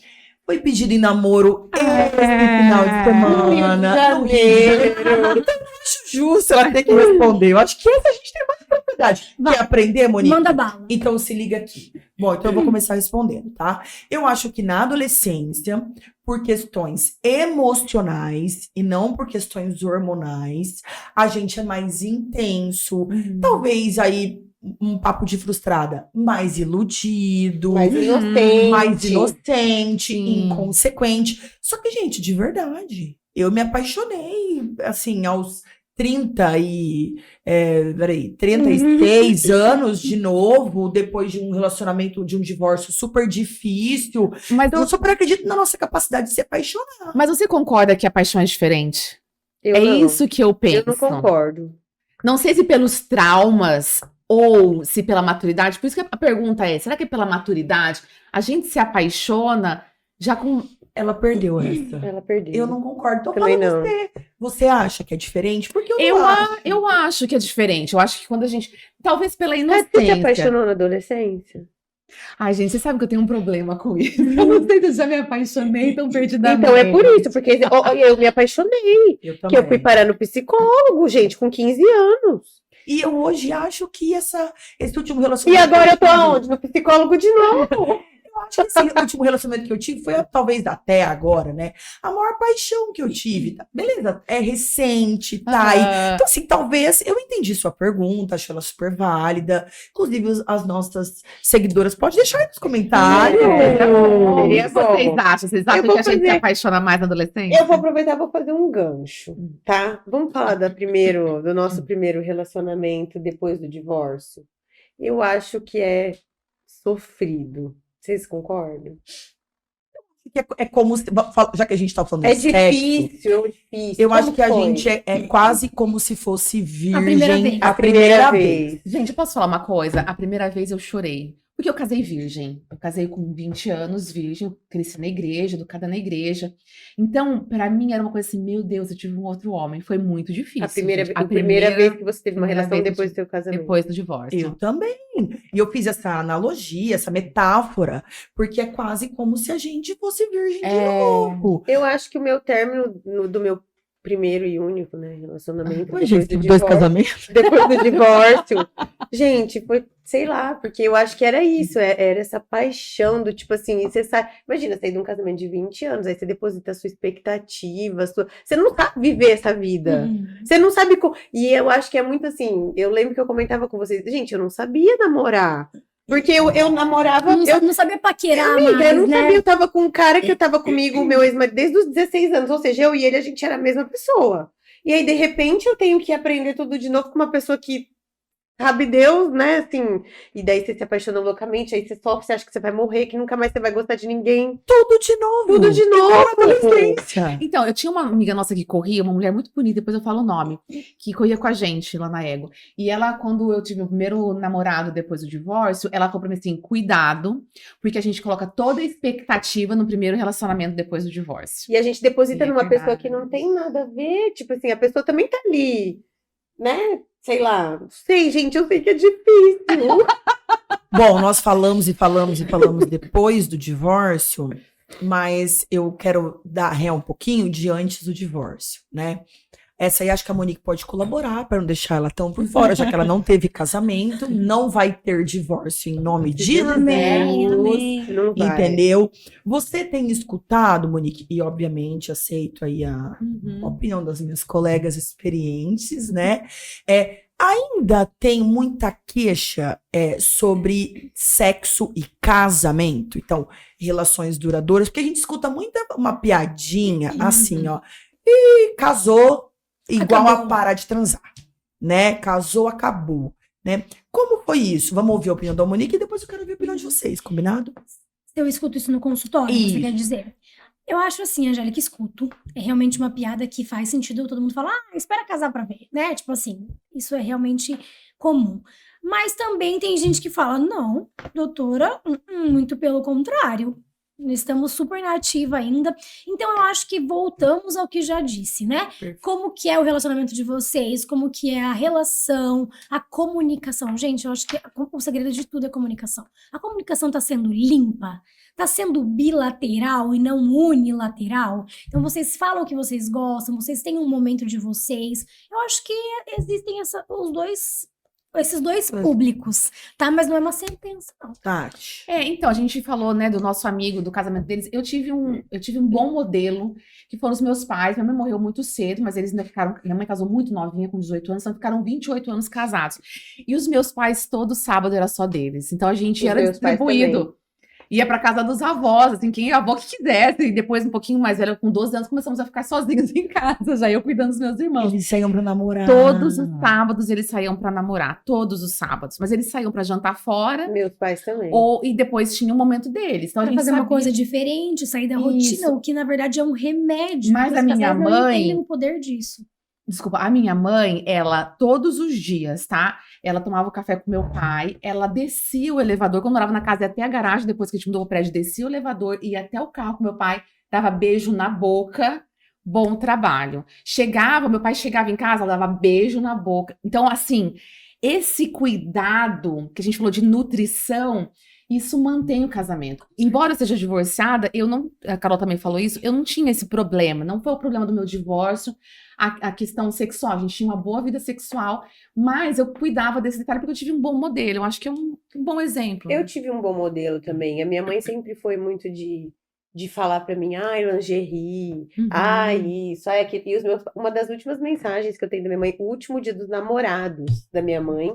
Speaker 3: Foi pedido em namoro esse final de semana. No Rio de Janeiro. Então, eu acho justo ela ter que responder. Eu acho que essa a gente tem mais propriedade. Quer aprender, Monique?
Speaker 4: Manda bala.
Speaker 3: Então se liga aqui. Bom, então eu vou começar respondendo, tá? Eu acho que na adolescência, por questões emocionais e não por questões hormonais, a gente é mais intenso. Talvez aí um papo de frustrada, mais iludido,
Speaker 1: Mais inocente.
Speaker 3: mais inocente,
Speaker 2: Sim.
Speaker 3: inconsequente. Só que, gente, de verdade, eu me apaixonei, assim, aos 36 anos de novo, depois de um relacionamento, de um divórcio super difícil.
Speaker 2: Mas,
Speaker 3: Eu super acredito na nossa capacidade de se apaixonar.
Speaker 2: mas você concorda que a paixão é diferente?
Speaker 1: Eu
Speaker 2: É
Speaker 1: não.
Speaker 2: isso que eu penso.
Speaker 1: Eu não concordo.
Speaker 2: Não sei se pelos traumas ou se pela maturidade. Por isso que a pergunta é, será que é pela maturidade? A gente se apaixona já com...
Speaker 3: Ela perdeu essa.
Speaker 1: Ela perdeu.
Speaker 3: Eu não concordo. Então
Speaker 1: Também
Speaker 3: fala
Speaker 1: não.
Speaker 3: você. Você acha que é diferente? Porque eu
Speaker 2: Eu,
Speaker 3: não acho.
Speaker 2: eu acho que é diferente. Eu acho que quando a gente... Talvez pela
Speaker 1: Mas você se
Speaker 2: inocência.
Speaker 1: apaixonou na adolescência?
Speaker 2: Ai, gente, você sabe que eu tenho um problema com isso. Eu não sei se eu já me apaixonei tão perdidamente.
Speaker 1: Então é por isso, porque eu me apaixonei.
Speaker 3: Eu
Speaker 1: Que eu fui parar no psicólogo, gente, com 15 anos.
Speaker 3: E eu hoje acho que esse último
Speaker 1: E
Speaker 3: relacionamento.
Speaker 1: agora eu tô
Speaker 3: que tive-
Speaker 1: aonde? No psicólogo de novo.
Speaker 3: Eu acho que esse último relacionamento que eu tive foi, talvez até agora, né? A maior paixão que eu tive. Tá? Beleza, é recente, tá?
Speaker 2: Ah,
Speaker 3: Então, assim, talvez eu entendi sua pergunta, achei ela super válida. Inclusive, as nossas seguidoras, pode deixar aí nos comentários.
Speaker 2: o que
Speaker 1: Seria bom.
Speaker 2: vocês acham? Vocês acham
Speaker 1: vou
Speaker 2: que a gente se
Speaker 1: fazer-
Speaker 2: apaixona mais na adolescência?
Speaker 1: Eu vou aproveitar e vou fazer um gancho, tá? Vamos falar do nosso primeiro relacionamento depois do divórcio. Eu acho que é sofrido. Vocês concordam?
Speaker 3: É como se, já que a gente tá falando
Speaker 1: É
Speaker 3: de sexo,
Speaker 1: difícil, é difícil.
Speaker 3: eu acho
Speaker 1: Como
Speaker 3: que a
Speaker 1: foi?
Speaker 3: gente é quase como se fosse
Speaker 4: primeira
Speaker 3: virgem
Speaker 4: vez.
Speaker 3: a primeira vez.
Speaker 2: Gente, eu posso falar uma coisa? A primeira vez eu chorei. Porque eu casei virgem. Eu casei com 20 anos, virgem. Eu cresci na igreja, educada na igreja. Então, pra mim, era uma coisa assim, meu Deus, eu tive um outro homem. Foi muito difícil.
Speaker 1: A primeira,
Speaker 2: gente.
Speaker 1: a primeira vez que você teve uma
Speaker 2: primeira
Speaker 1: relação
Speaker 2: vez
Speaker 1: depois do seu casamento.
Speaker 2: Depois do divórcio.
Speaker 3: Eu também. E eu fiz essa analogia, essa metáfora, porque é quase como se a gente fosse virgem de novo.
Speaker 1: Eu acho que o meu término do meu primeiro e único, né, relacionamento.
Speaker 3: Oi, gente, teve 2 casamentos.
Speaker 1: Depois do divórcio. Gente, foi, sei lá, porque eu acho que era isso, era essa paixão do tipo assim, você sai, imagina, sair de um casamento de 20 anos, aí você deposita a sua expectativa, você não sabe viver essa vida. Você não sabe como. E eu acho que é muito assim, eu lembro que eu comentava com vocês, gente, eu não sabia namorar. Porque eu namorava.
Speaker 4: Não sabia paquerar
Speaker 1: Amiga,
Speaker 4: mais,
Speaker 1: eu não
Speaker 4: né?
Speaker 1: sabia, eu tava com um cara que eu tava comigo, o meu ex-marido, desde os 16 anos. Ou seja, eu e ele, a gente era a mesma pessoa. E aí, de repente, eu tenho que aprender tudo de novo com uma pessoa que sabe Deus, né? Assim. E daí você se apaixona loucamente, aí você sofre, você acha que você vai morrer, que nunca mais você vai gostar de ninguém.
Speaker 3: Tudo de novo.
Speaker 1: Tudo de novo.
Speaker 3: Adolescência.
Speaker 2: Então, eu tinha uma amiga nossa que corria, uma mulher muito bonita, depois eu falo o nome, que corria com a gente lá na Ego. E ela, quando eu tive o primeiro namorado depois do divórcio, ela falou pra mim assim, cuidado, porque a gente coloca toda a expectativa no primeiro relacionamento depois do divórcio.
Speaker 1: E a gente deposita
Speaker 2: É
Speaker 1: numa
Speaker 2: verdade.
Speaker 1: pessoa que não tem nada a ver. Tipo assim, a pessoa também tá ali, né? Sei lá. Sei, gente, eu sei que é difícil.
Speaker 3: Bom, nós falamos depois do divórcio, mas eu quero dar ré um pouquinho de antes do divórcio, né? Essa aí acho que a Monique pode colaborar para não deixar ela tão por fora, já que ela não teve casamento, não vai ter divórcio em nome de
Speaker 4: Amém,
Speaker 3: Deus.
Speaker 4: amém.
Speaker 1: Não vai.
Speaker 3: Entendeu? Você tem escutado, Monique, e obviamente aceito aí a opinião das minhas colegas experientes, né? Ainda tem muita queixa sobre sexo e casamento, então, relações duradouras, porque a gente escuta uma piadinha assim, ó, e casou igual
Speaker 4: Acabou.
Speaker 3: a parar de transar, né? Casou, acabou, né? Como foi isso? Vamos ouvir a opinião da Monique e depois eu quero ouvir a opinião de vocês, combinado?
Speaker 4: Eu escuto isso no consultório,
Speaker 3: Isso.
Speaker 4: você quer dizer? Eu acho assim, Angélica, escuto. É realmente uma piada que faz sentido todo mundo falar, espera casar pra ver, né? Tipo assim, isso é realmente comum. Mas também tem gente que fala, não, doutora, muito pelo contrário. Estamos super na ativa ainda. Então, eu acho que voltamos ao que já disse, né?
Speaker 3: Perfeito.
Speaker 4: Como que é o relacionamento de vocês, como que é a relação, a comunicação. Gente, eu acho que o segredo de tudo é comunicação. A comunicação tá sendo limpa, tá sendo bilateral e não unilateral. Então, vocês falam o que vocês gostam, vocês têm um momento de vocês. Eu acho que existem esses dois públicos, tá? Mas não é uma sentença, não.
Speaker 3: Tati.
Speaker 2: Então, a gente falou, né, do nosso amigo, do casamento deles. Eu tive um bom modelo, que foram os meus pais. Minha mãe morreu muito cedo, mas eles ainda ficaram... Minha mãe casou muito novinha, com 18 anos, então ficaram 28 anos casados. E os meus pais, todo sábado era só deles. Então, a gente
Speaker 1: Os
Speaker 2: era
Speaker 1: meus pais
Speaker 2: distribuído. Ia pra casa dos avós, assim, quem a avó que quisesse. E depois, um pouquinho mais velha, com 12 anos, começamos a ficar sozinhos em casa, já eu cuidando dos meus irmãos.
Speaker 3: Eles saíam pra namorar.
Speaker 2: Todos os sábados eles saíam pra namorar, todos os sábados. Mas eles saíam pra jantar fora,
Speaker 1: Meus pais também.
Speaker 2: e depois tinha um momento deles. Então a
Speaker 4: Pra
Speaker 2: gente
Speaker 4: fazer uma
Speaker 2: sabia-
Speaker 4: coisa diferente, sair da
Speaker 2: Isso.
Speaker 4: rotina, o que na verdade é um remédio.
Speaker 2: Mas
Speaker 4: Os
Speaker 2: a minha
Speaker 4: casais não
Speaker 2: mãe-
Speaker 4: entendem o poder disso.
Speaker 2: Desculpa, a minha mãe, ela, todos os dias, tá? Ela tomava o café com meu pai, ela descia o elevador, quando morava na casa, ia até a garagem, depois que a gente mudou o prédio, descia o elevador, ia até o carro com meu pai, dava beijo na boca, bom trabalho. Meu pai chegava em casa, ela dava beijo na boca. Então, assim, esse cuidado, que a gente falou de nutrição, isso mantém o casamento. Embora eu seja divorciada, a Carol também falou isso, eu não tinha esse problema, não foi o problema do meu divórcio, a questão sexual, a gente tinha uma boa vida sexual, mas eu cuidava desse detalhe porque eu tive um bom modelo, eu acho que é um bom exemplo.
Speaker 1: Eu tive um bom modelo também. A minha mãe sempre foi muito de falar pra mim, ai, lingerie, ai, isso, ai, aquilo. E uma das últimas mensagens que eu tenho da minha mãe, o último dia dos namorados da minha mãe,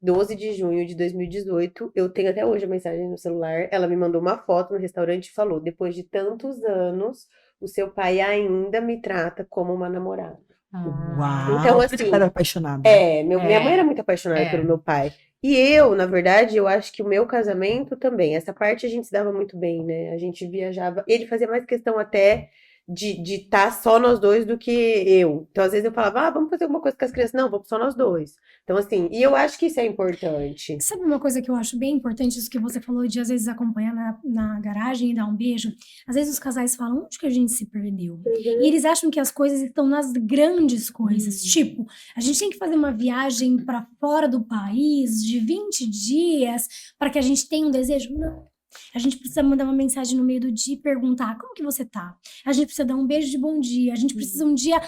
Speaker 1: 12 de junho de 2018, eu tenho até hoje a mensagem no celular, ela me mandou uma foto no restaurante e falou, depois de tantos anos, o seu pai ainda me trata como uma namorada.
Speaker 3: Uau.
Speaker 1: Então,
Speaker 3: Por isso que
Speaker 1: assim,
Speaker 3: ela era apaixonada.
Speaker 1: Minha mãe era muito apaixonada pelo meu pai. E eu, na verdade, eu acho que o meu casamento também, essa parte a gente se dava muito bem, né? A gente viajava, ele fazia mais questão até de estar só nós dois do que eu. Então, às vezes eu falava, vamos fazer alguma coisa com as crianças. Não, vamos só nós dois. Então, assim, e eu acho que isso é importante.
Speaker 4: Sabe uma coisa que eu acho bem importante, isso que você falou de às vezes acompanhar na garagem e dar um beijo? Às vezes os casais falam, onde que a gente se perdeu? E eles acham que as coisas estão nas grandes coisas. Tipo, a gente tem que fazer uma viagem para fora do país de 20 dias para que a gente tenha um desejo? Não. A gente precisa mandar uma mensagem no meio do dia e perguntar como que você tá? A gente precisa dar um beijo de bom dia. A gente precisa um dia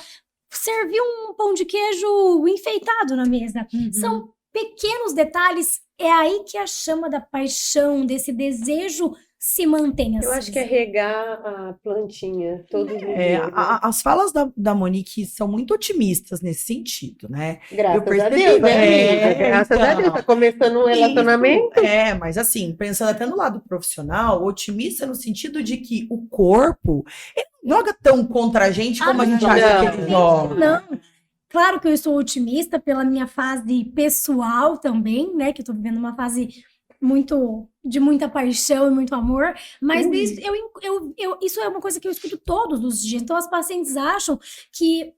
Speaker 4: servir um pão de queijo enfeitado na mesa. São pequenos detalhes, é aí que a chama da paixão, desse desejo se mantém
Speaker 1: Eu acho que é regar a plantinha todos os dias, né?
Speaker 3: As falas da Monique são muito otimistas nesse sentido, né?
Speaker 1: Graças a
Speaker 3: percebi,
Speaker 1: Deus, né, amiga?
Speaker 3: é,
Speaker 1: Graças a Deus, tá começando um relacionamento.
Speaker 3: Isso, mas assim, pensando até no lado profissional, otimista no sentido de que o corpo ele não joga tão contra a gente como a gente acha que ele joga.
Speaker 4: Não. Claro que eu estou otimista pela minha fase pessoal também, né? Que eu tô vivendo uma fase de muita paixão e muito amor, mas isso é uma coisa que eu escuto todos os dias. Então as pacientes acham que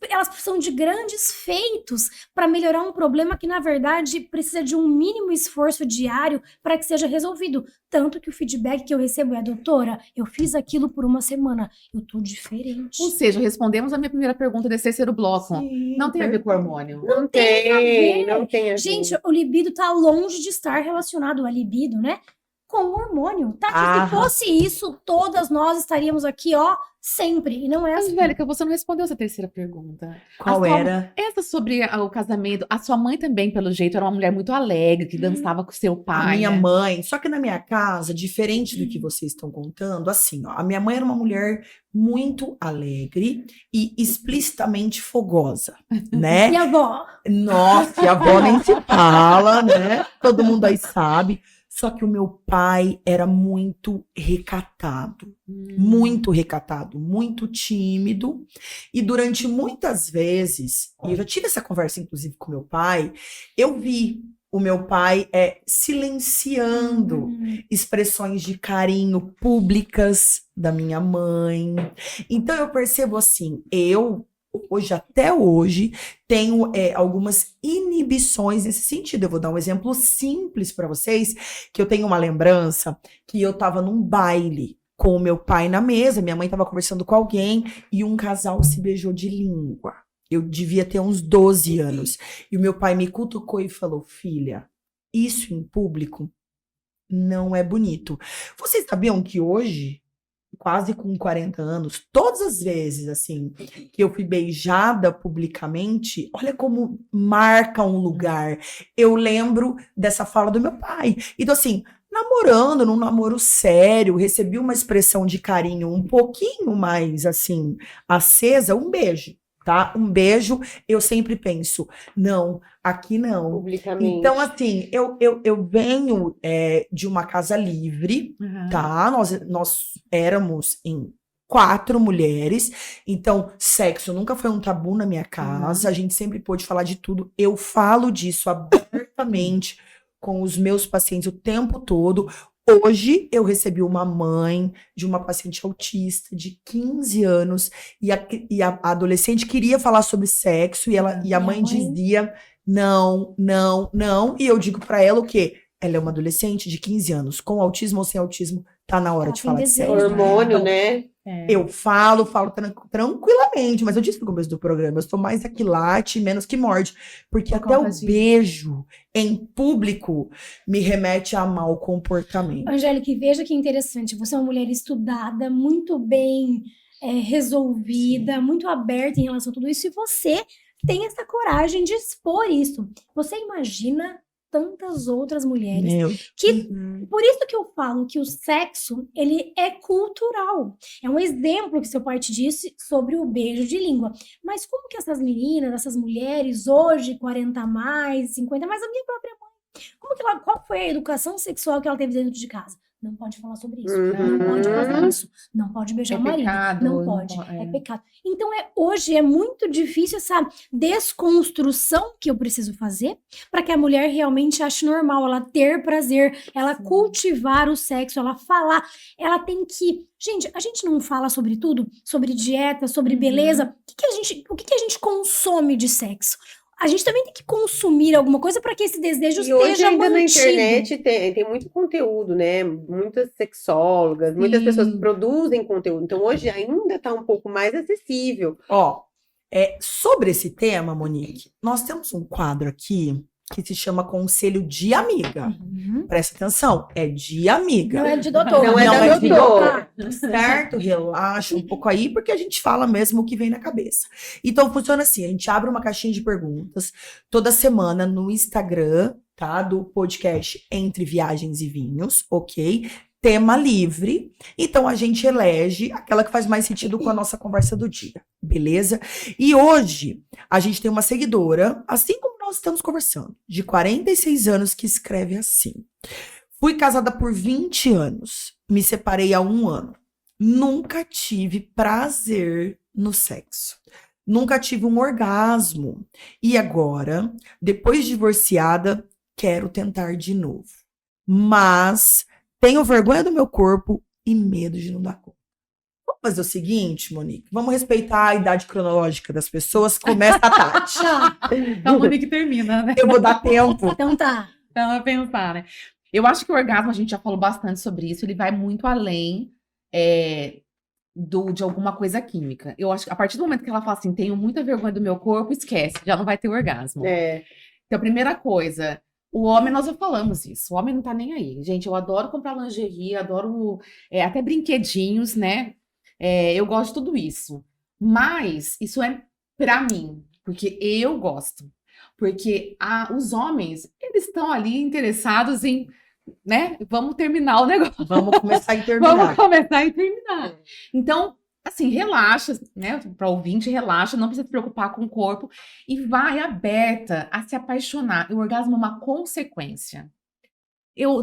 Speaker 4: elas precisam de grandes feitos para melhorar um problema que, na verdade, precisa de um mínimo esforço diário para que seja resolvido. Tanto que o feedback que eu recebo é: doutora, eu fiz aquilo por uma semana, eu tô diferente.
Speaker 2: Ou seja, respondemos a minha primeira pergunta desse terceiro bloco.
Speaker 3: Sim,
Speaker 2: Não tem a ver com hormônio.
Speaker 1: Não
Speaker 4: tem a
Speaker 1: tem,
Speaker 4: ver.
Speaker 1: não tem a ver.
Speaker 4: Gente, o libido tá longe de estar relacionado a libido, né? Com o hormônio. Tá? Se fosse isso, todas nós estaríamos aqui, ó, sempre. E não é assim.
Speaker 2: Angélica, você não respondeu essa terceira pergunta.
Speaker 3: Qual era?
Speaker 2: Essa sobre o casamento. A sua mãe também, pelo jeito, era uma mulher muito alegre, que dançava com seu pai.
Speaker 3: A minha
Speaker 2: né?
Speaker 3: mãe, só que na minha casa, diferente do que vocês estão contando, assim, ó, a minha mãe era uma mulher muito alegre e explicitamente fogosa, né?
Speaker 4: E a avó?
Speaker 3: Nossa, e a avó nem se fala, né? Todo mundo aí sabe. Só que o meu pai era muito recatado, muito tímido. E durante muitas vezes, e eu já tive essa conversa, inclusive, com meu pai, eu vi o meu pai silenciando expressões de carinho públicas da minha mãe. Então eu percebo assim, até hoje, tenho algumas inibições nesse sentido. Eu vou dar um exemplo simples para vocês, que eu tenho uma lembrança que eu estava num baile com o meu pai na mesa, minha mãe estava conversando com alguém e um casal se beijou de língua. Eu devia ter uns 12 anos. E o meu pai me cutucou e falou: filha, isso em público não é bonito. Vocês sabiam que hoje, quase com 40 anos, todas as vezes, assim, que eu fui beijada publicamente, olha como marca um lugar. Eu lembro dessa fala do meu pai. Então, assim, namorando, num namoro sério, recebi uma expressão de carinho um pouquinho mais, assim, acesa, um beijo, tá? Um beijo, eu sempre penso, não, aqui não.
Speaker 1: Publicamente.
Speaker 3: Então, assim, eu venho de uma casa livre, tá? Nós éramos em 4 mulheres, então sexo nunca foi um tabu na minha casa, a gente sempre pôde falar de tudo. Eu falo disso abertamente com os meus pacientes o tempo todo. Hoje eu recebi uma mãe de uma paciente autista de 15 anos e a adolescente queria falar sobre sexo e a mãe dizia não, não, não. E eu digo pra ela o quê? Ela é uma adolescente de 15 anos, com autismo ou sem autismo, tá na hora de falar de sexo.
Speaker 1: Hormônio,
Speaker 3: Então,
Speaker 1: né?
Speaker 3: eu falo tranquilamente, mas eu disse no começo do programa, eu estou mais aqui late, menos que morde, porque até o beijo em público me remete a mau comportamento.
Speaker 4: Angélica, veja que interessante, você é uma mulher estudada, muito bem resolvida, muito aberta em relação a tudo isso, e você tem essa coragem de expor isso. Você imagina tantas outras mulheres que por isso que eu falo que o sexo, ele é cultural. É um exemplo que seu pai te disse sobre o beijo de língua. Mas como que essas meninas, essas mulheres hoje, 40 a mais, 50 mais, a minha própria mãe, qual foi a educação sexual que ela teve dentro de casa? Não pode falar sobre isso, não pode fazer isso, não pode beijar o marido,
Speaker 2: pecado,
Speaker 4: não pode, é pecado. Então hoje é muito difícil essa desconstrução que eu preciso fazer para que a mulher realmente ache normal, ela ter prazer, ela cultivar o sexo, ela falar, ela tem que... Gente, a gente não fala sobre tudo, sobre dieta, sobre beleza, o que a gente consome de sexo? A gente também tem que consumir alguma coisa para que esse desejo esteja
Speaker 1: hoje ainda
Speaker 4: mantido.
Speaker 1: Na internet tem muito conteúdo, né? Muitas sexólogas, muitas pessoas produzem conteúdo. Então hoje ainda está um pouco mais acessível.
Speaker 3: Ó, sobre esse tema, Monique, nós temos um quadro aqui que se chama conselho de amiga.
Speaker 4: Uhum.
Speaker 3: Presta atenção, é de amiga.
Speaker 4: Não é de doutor.
Speaker 1: Não é
Speaker 3: Não
Speaker 1: da
Speaker 3: é de
Speaker 1: doutora.
Speaker 3: Certo? Relaxa um pouco aí, porque a gente fala mesmo o que vem na cabeça. Então, funciona assim, a gente abre uma caixinha de perguntas toda semana no Instagram, tá? Do podcast Entre Viagens e Vinhos, ok? Tema livre. Então, a gente elege aquela que faz mais sentido com a nossa conversa do dia, beleza? E hoje, a gente tem uma seguidora, assim como nós estamos conversando, de 46 anos, que escreve assim. Fui casada por 20 anos, me separei há 1 ano. Nunca tive prazer no sexo. Nunca tive um orgasmo. E agora, depois de divorciada, quero tentar de novo. Mas tenho vergonha do meu corpo e medo de não dar conta. Vamos fazer o seguinte, Monique? Vamos respeitar a idade cronológica das pessoas. Começa a Tati.
Speaker 2: É o Monique que termina, né?
Speaker 3: Eu vou dar tempo.
Speaker 4: Então tá.
Speaker 2: Então, a pensar, né? Eu acho que o orgasmo, a gente já falou bastante sobre isso, ele vai muito além de alguma coisa química. Eu acho que a partir do momento que ela fala assim, tenho muita vergonha do meu corpo, esquece, já não vai ter orgasmo.
Speaker 1: É.
Speaker 2: Então, a primeira coisa, o homem, nós já falamos isso, o homem não tá nem aí. Gente, eu adoro comprar lingerie, adoro até brinquedinhos, né? Eu gosto de tudo isso. Mas isso é pra mim, porque eu gosto. Porque os homens, eles estão ali interessados em, né? Vamos terminar o negócio.
Speaker 3: Vamos começar e terminar.
Speaker 2: Vamos começar e terminar. Então, assim, relaxa, né? Para ouvinte, relaxa, não precisa se preocupar com o corpo e vai aberta a se apaixonar. O orgasmo é uma consequência.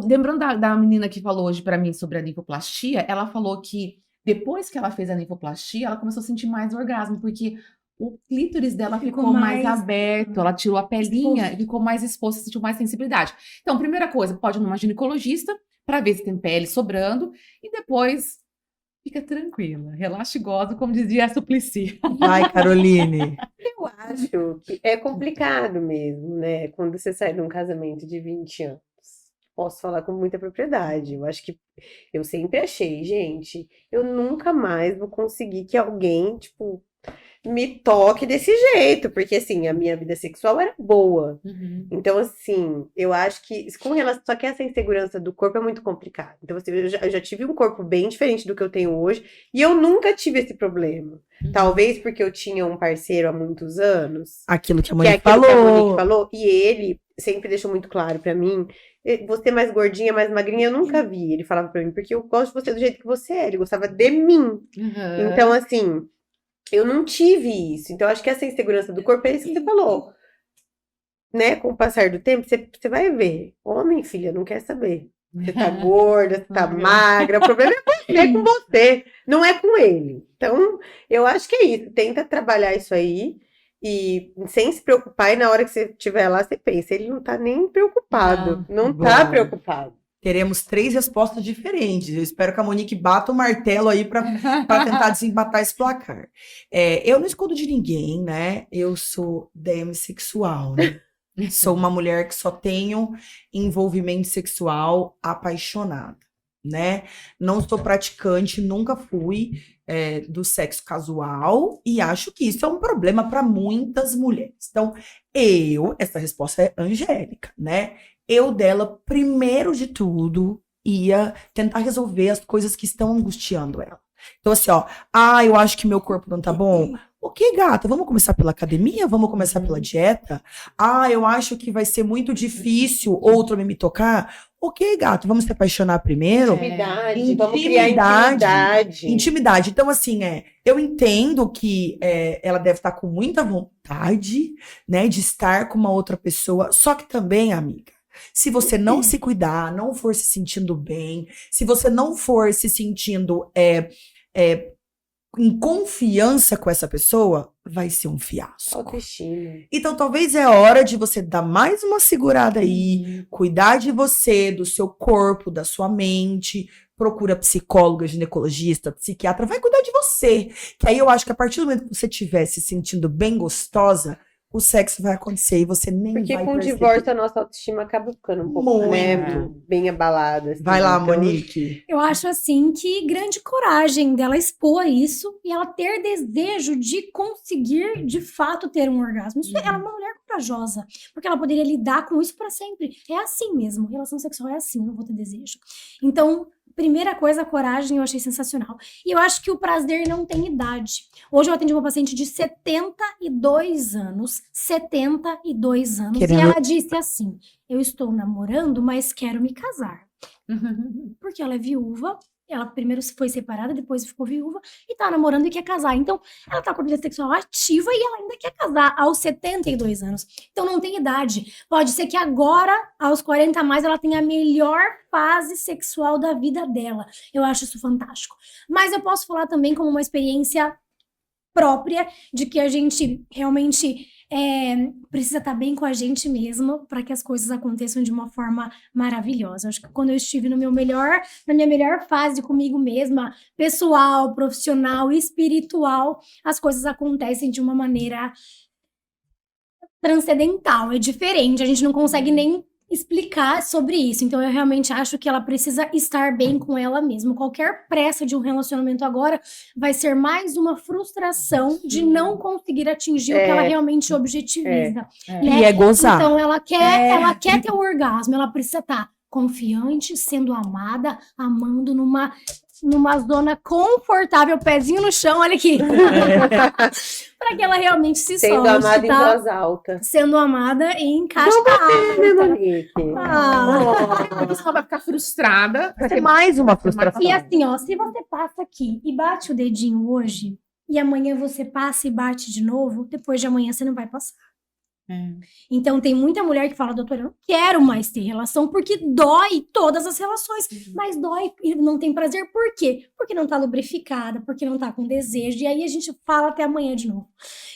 Speaker 2: Lembrando da menina que falou hoje para mim sobre a linfoplastia, ela falou que depois que ela fez a linfoplastia, ela começou a sentir mais orgasmo, porque o clítoris dela ficou mais aberto, ela tirou a pelinha e ficou mais exposta, sentiu mais sensibilidade. Então, primeira coisa, pode ir numa ginecologista para ver se tem pele sobrando e depois fica tranquila, relaxa e goza, como dizia a Suplicy.
Speaker 3: Vai, Caroline.
Speaker 1: Eu acho que é complicado mesmo, né? Quando você sai de um casamento de 20 anos. Posso falar com muita propriedade. Eu acho que eu sempre achei, gente, eu nunca mais vou conseguir que alguém, tipo, me toque desse jeito, porque assim, a minha vida sexual era boa.
Speaker 2: Uhum.
Speaker 1: Então, assim, eu acho que com relação, só que essa insegurança do corpo é muito complicado. Então, assim, eu já tive um corpo bem diferente do que eu tenho hoje, e eu nunca tive esse problema.
Speaker 2: Uhum.
Speaker 1: Talvez porque eu tinha um parceiro há muitos anos,
Speaker 3: Aquilo que a
Speaker 1: que é
Speaker 3: Monique
Speaker 1: aquilo que a Monique
Speaker 3: falou.
Speaker 1: falou, e ele sempre deixou muito claro pra mim, você mais gordinha, mais magrinha, eu nunca vi. Ele falava pra mim, porque eu gosto de você do jeito que você é, ele gostava de mim.
Speaker 2: Uhum.
Speaker 1: Então, assim, eu não tive isso. Então, acho que essa insegurança do corpo é isso que você falou. Né? Com o passar do tempo, você vai ver. Homem, filha, não quer saber. Você tá gorda, você tá magra. O problema é com você, não é com ele. Então, eu acho que é isso. Tenta trabalhar isso aí. E sem se preocupar, e na hora que você estiver lá, você pensa, ele não tá nem preocupado. Não tá
Speaker 3: Bom.
Speaker 1: preocupado.
Speaker 3: Teremos 3 respostas diferentes. Eu espero que a Monique bata o martelo aí para tentar desempatar esse placar. Eu não escondo de ninguém, né? Eu sou demissexual, né? Sou uma mulher que só tenho envolvimento sexual apaixonada, né? Não sou praticante, nunca fui do sexo casual e acho que isso é um problema para muitas mulheres. Então, essa resposta é angélica, né? Eu dela, primeiro de tudo, ia tentar resolver as coisas que estão angustiando ela. Então, assim, ó, eu acho que meu corpo não tá bom. Ok, gata, vamos começar pela academia? Vamos começar pela dieta? Eu acho que vai ser muito difícil outro me tocar. Ok, gato, vamos se apaixonar primeiro?
Speaker 1: Intimidade, vamos criar intimidade.
Speaker 3: Intimidade. Então, assim, eu entendo que ela deve estar com muita vontade, né, de estar com uma outra pessoa. Só que também, amiga, se você não se cuidar, não for se sentindo bem, se você não for se sentindo em confiança com essa pessoa, vai ser um fiasco.
Speaker 1: Autoestima.
Speaker 3: Então, talvez é hora de você dar mais uma segurada aí, cuidar de você, do seu corpo, da sua mente, procura psicóloga, ginecologista, psiquiatra, vai cuidar de você. Que aí eu acho que a partir do momento que você estiver se sentindo bem gostosa, o sexo vai acontecer e você nem
Speaker 1: Porque
Speaker 3: vai
Speaker 1: com o
Speaker 3: perceber.
Speaker 1: divórcio a nossa autoestima acaba ficando um pouco, né, bem abalada. Assim,
Speaker 3: Vai lá,
Speaker 1: então,
Speaker 3: Monique.
Speaker 4: Eu acho assim que grande coragem dela expor isso e ela ter desejo de conseguir de fato ter um orgasmo. Isso ela é uma mulher corajosa, porque ela poderia lidar com isso pra sempre. É assim mesmo, relação sexual é assim, eu não vou ter desejo. Então, primeira coisa, a coragem eu achei sensacional. E eu acho que o prazer não tem idade. Hoje eu atendi uma paciente de 72 anos, 72 anos,
Speaker 3: Querendo-
Speaker 4: e ela disse assim: eu estou namorando, mas quero me casar. Porque ela é viúva, ela primeiro foi separada, depois ficou viúva, e tá namorando e quer casar. Então, ela tá com a vida sexual ativa e ela ainda quer casar aos 72 anos. Então, não tem idade. Pode ser que agora, aos 40 a mais, ela tenha a melhor fase sexual da vida dela. Eu acho isso fantástico. Mas eu posso falar também como uma experiência própria de que a gente realmente precisa estar bem com a gente mesmo para que as coisas aconteçam de uma forma maravilhosa. Acho que quando eu estive na minha melhor fase comigo mesma, pessoal, profissional, espiritual, as coisas acontecem de uma maneira transcendental, é diferente, a gente não consegue nem explicar sobre isso. Então eu realmente acho que ela precisa estar bem com ela mesma. Qualquer pressa de um relacionamento agora vai ser mais uma frustração de não conseguir atingir o que ela realmente objetiviza.
Speaker 3: E é gozar.
Speaker 4: Então ela quer ter o orgasmo, ela precisa estar confiante, sendo amada, amando numa zona confortável, pezinho no chão, olha aqui. Para que ela realmente se
Speaker 1: sendo
Speaker 4: solte,
Speaker 1: amada em
Speaker 4: tá?
Speaker 1: voz alta.
Speaker 4: Sendo amada em caixa
Speaker 1: Né,
Speaker 4: alta.
Speaker 1: Monique?
Speaker 2: Porque senão vai ficar frustrada.
Speaker 3: Vai ser mais uma frustração.
Speaker 4: E assim, ó, se você passa aqui e bate o dedinho hoje, e amanhã você passa e bate de novo, depois de amanhã você não vai passar. Então tem muita mulher que fala, doutora, eu não quero mais ter relação porque dói todas as relações, mas dói e não tem prazer, por quê? Porque não tá lubrificada, porque não tá com desejo, e aí a gente fala até amanhã de novo.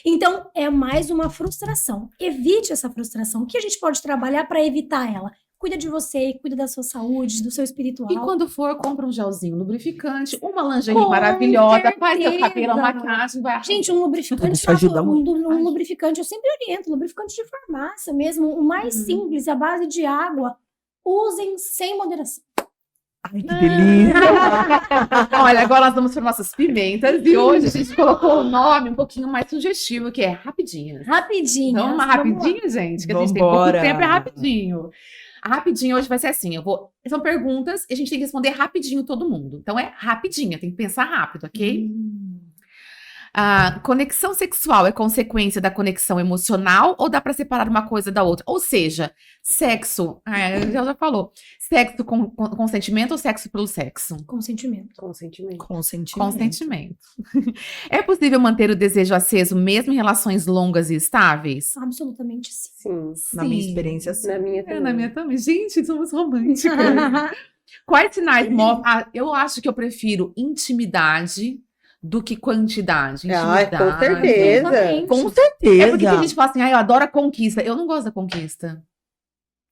Speaker 4: Então é mais uma frustração. Evite essa frustração. O que a gente pode trabalhar para evitar ela? Cuida de você, cuida da sua saúde, do seu espiritual.
Speaker 2: E quando for, compra um gelzinho lubrificante, uma lingerie
Speaker 4: Com
Speaker 2: maravilhosa, faz seu
Speaker 4: certeza.
Speaker 2: cabelo, a maquiagem, vai
Speaker 4: Gente, um lubrificante,
Speaker 3: Isso ajuda muito.
Speaker 4: um lubrificante, eu sempre oriento, lubrificante de farmácia mesmo, o mais simples, a base de água, usem sem moderação.
Speaker 3: Ai, que delícia.
Speaker 2: Olha, agora nós vamos para nossas pimentas e hoje a gente colocou um nome um pouquinho mais sugestivo, que é Rapidinhas.
Speaker 4: Rapidinho.
Speaker 2: Então, uma rapidinha, gente, que a gente tem
Speaker 3: Vambora.
Speaker 2: pouco tempo, é rapidinho. A rapidinho hoje vai ser assim, são perguntas e a gente tem que responder rapidinho todo mundo. Então é rapidinho, tem que pensar rápido, ok? A conexão sexual é consequência da conexão emocional ou dá pra separar uma coisa da outra? Ou seja, sexo, já falou, sexo com consentimento ou sexo pelo sexo?
Speaker 4: Consentimento.
Speaker 1: Consentimento.
Speaker 2: Consentimento. É possível manter o desejo aceso mesmo em relações longas e estáveis?
Speaker 4: Absolutamente sim.
Speaker 1: Sim.
Speaker 3: Na minha experiência, sim.
Speaker 1: Na minha
Speaker 2: É,
Speaker 1: também.
Speaker 2: na minha também. Gente, somos românticas. Quais sinais mostram? Eu acho que eu prefiro intimidade do que quantidade.
Speaker 1: Ai,
Speaker 2: Intimidade.
Speaker 1: com certeza.
Speaker 4: Exatamente.
Speaker 3: Com certeza.
Speaker 2: É porque tem gente que fala assim, eu adoro a conquista. Eu não gosto da conquista.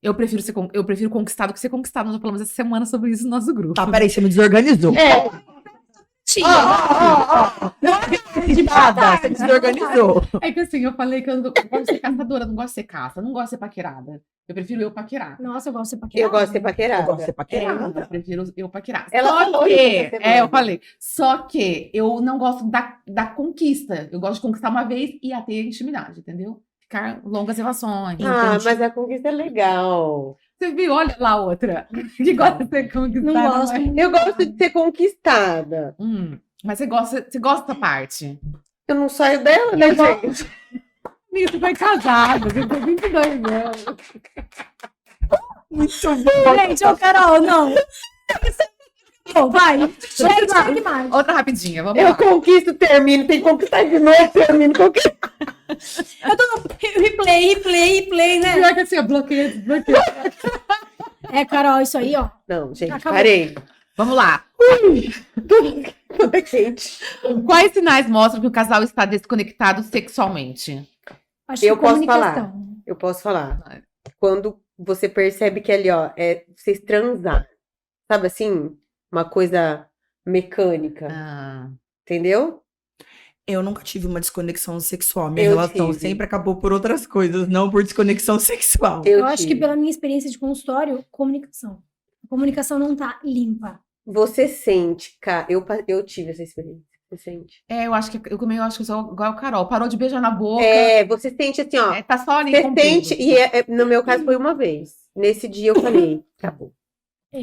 Speaker 2: Eu prefiro conquistar do que ser conquistado. Nós já falamos essa semana sobre isso no nosso grupo.
Speaker 3: Tá, peraí, você me desorganizou. De nada, você me desorganizou.
Speaker 2: É que assim, eu falei que eu não gosto de ser caçadora, não gosto de ser caça, não gosto de ser paquerada. Eu prefiro eu paquerar.
Speaker 4: Nossa, eu gosto de ser paquerada.
Speaker 1: Eu gosto de ser paquerada.
Speaker 3: Eu gosto de ser
Speaker 2: Eu
Speaker 3: paquerada.
Speaker 2: prefiro eu paquerar.
Speaker 1: Ela
Speaker 2: Só
Speaker 1: falou
Speaker 2: que,
Speaker 1: isso essa semana.
Speaker 2: eu falei, só que eu não gosto da conquista. Eu gosto de conquistar uma vez e a ter intimidade, entendeu? Ficar longas relações.
Speaker 1: Ah,
Speaker 3: Entendi.
Speaker 1: mas a conquista é legal.
Speaker 2: Você viu? Olha lá a outra. Que gosta de ser conquistada.
Speaker 4: Não gosto.
Speaker 2: mas-
Speaker 1: Eu gosto de ser conquistada.
Speaker 2: Mas você gosta dessa parte.
Speaker 1: Eu não saio dela, né, gente?
Speaker 2: Amiga, você foi casada, você tem 22 anos.
Speaker 3: Muito bom.
Speaker 4: Gente, ô Carol, não. Vai, segue mais.
Speaker 2: Outra rapidinha, vamos
Speaker 1: Eu
Speaker 2: lá.
Speaker 1: conquisto, termino, tem que conquistar de novo, termino, conquisto.
Speaker 4: Eu tô no replay, né?
Speaker 2: Pior que assim, eu bloqueio, desbloqueio.
Speaker 4: É, Carol, isso aí, ó.
Speaker 1: Não, gente,
Speaker 4: Acabou.
Speaker 1: parei.
Speaker 2: Vamos lá.
Speaker 1: Tudo quente.
Speaker 2: Quais sinais mostram que o casal está desconectado sexualmente?
Speaker 4: Acho
Speaker 1: Eu
Speaker 4: que
Speaker 1: posso
Speaker 4: comunicação.
Speaker 1: Eu posso falar. Quando você percebe que ali, ó, vocês transar. Sabe assim? Uma coisa mecânica.
Speaker 2: Ah,
Speaker 1: Entendeu?
Speaker 3: Eu nunca tive uma desconexão sexual. Minha
Speaker 1: Eu
Speaker 3: relação
Speaker 1: tive.
Speaker 3: sempre acabou por outras coisas, não por desconexão sexual.
Speaker 4: Eu acho que
Speaker 1: tive.
Speaker 4: pela minha experiência de consultório, comunicação. A comunicação não tá limpa.
Speaker 1: Você sente, cara, eu tive essa experiência. Você sente?
Speaker 2: Eu acho que eu acho que sou igual a Carol. Parou de beijar na boca.
Speaker 1: Você sente assim, ó.
Speaker 2: Tá só ali
Speaker 1: Você
Speaker 2: cumprindo.
Speaker 1: sente, e no meu caso foi uma vez. Nesse dia eu falei, acabou.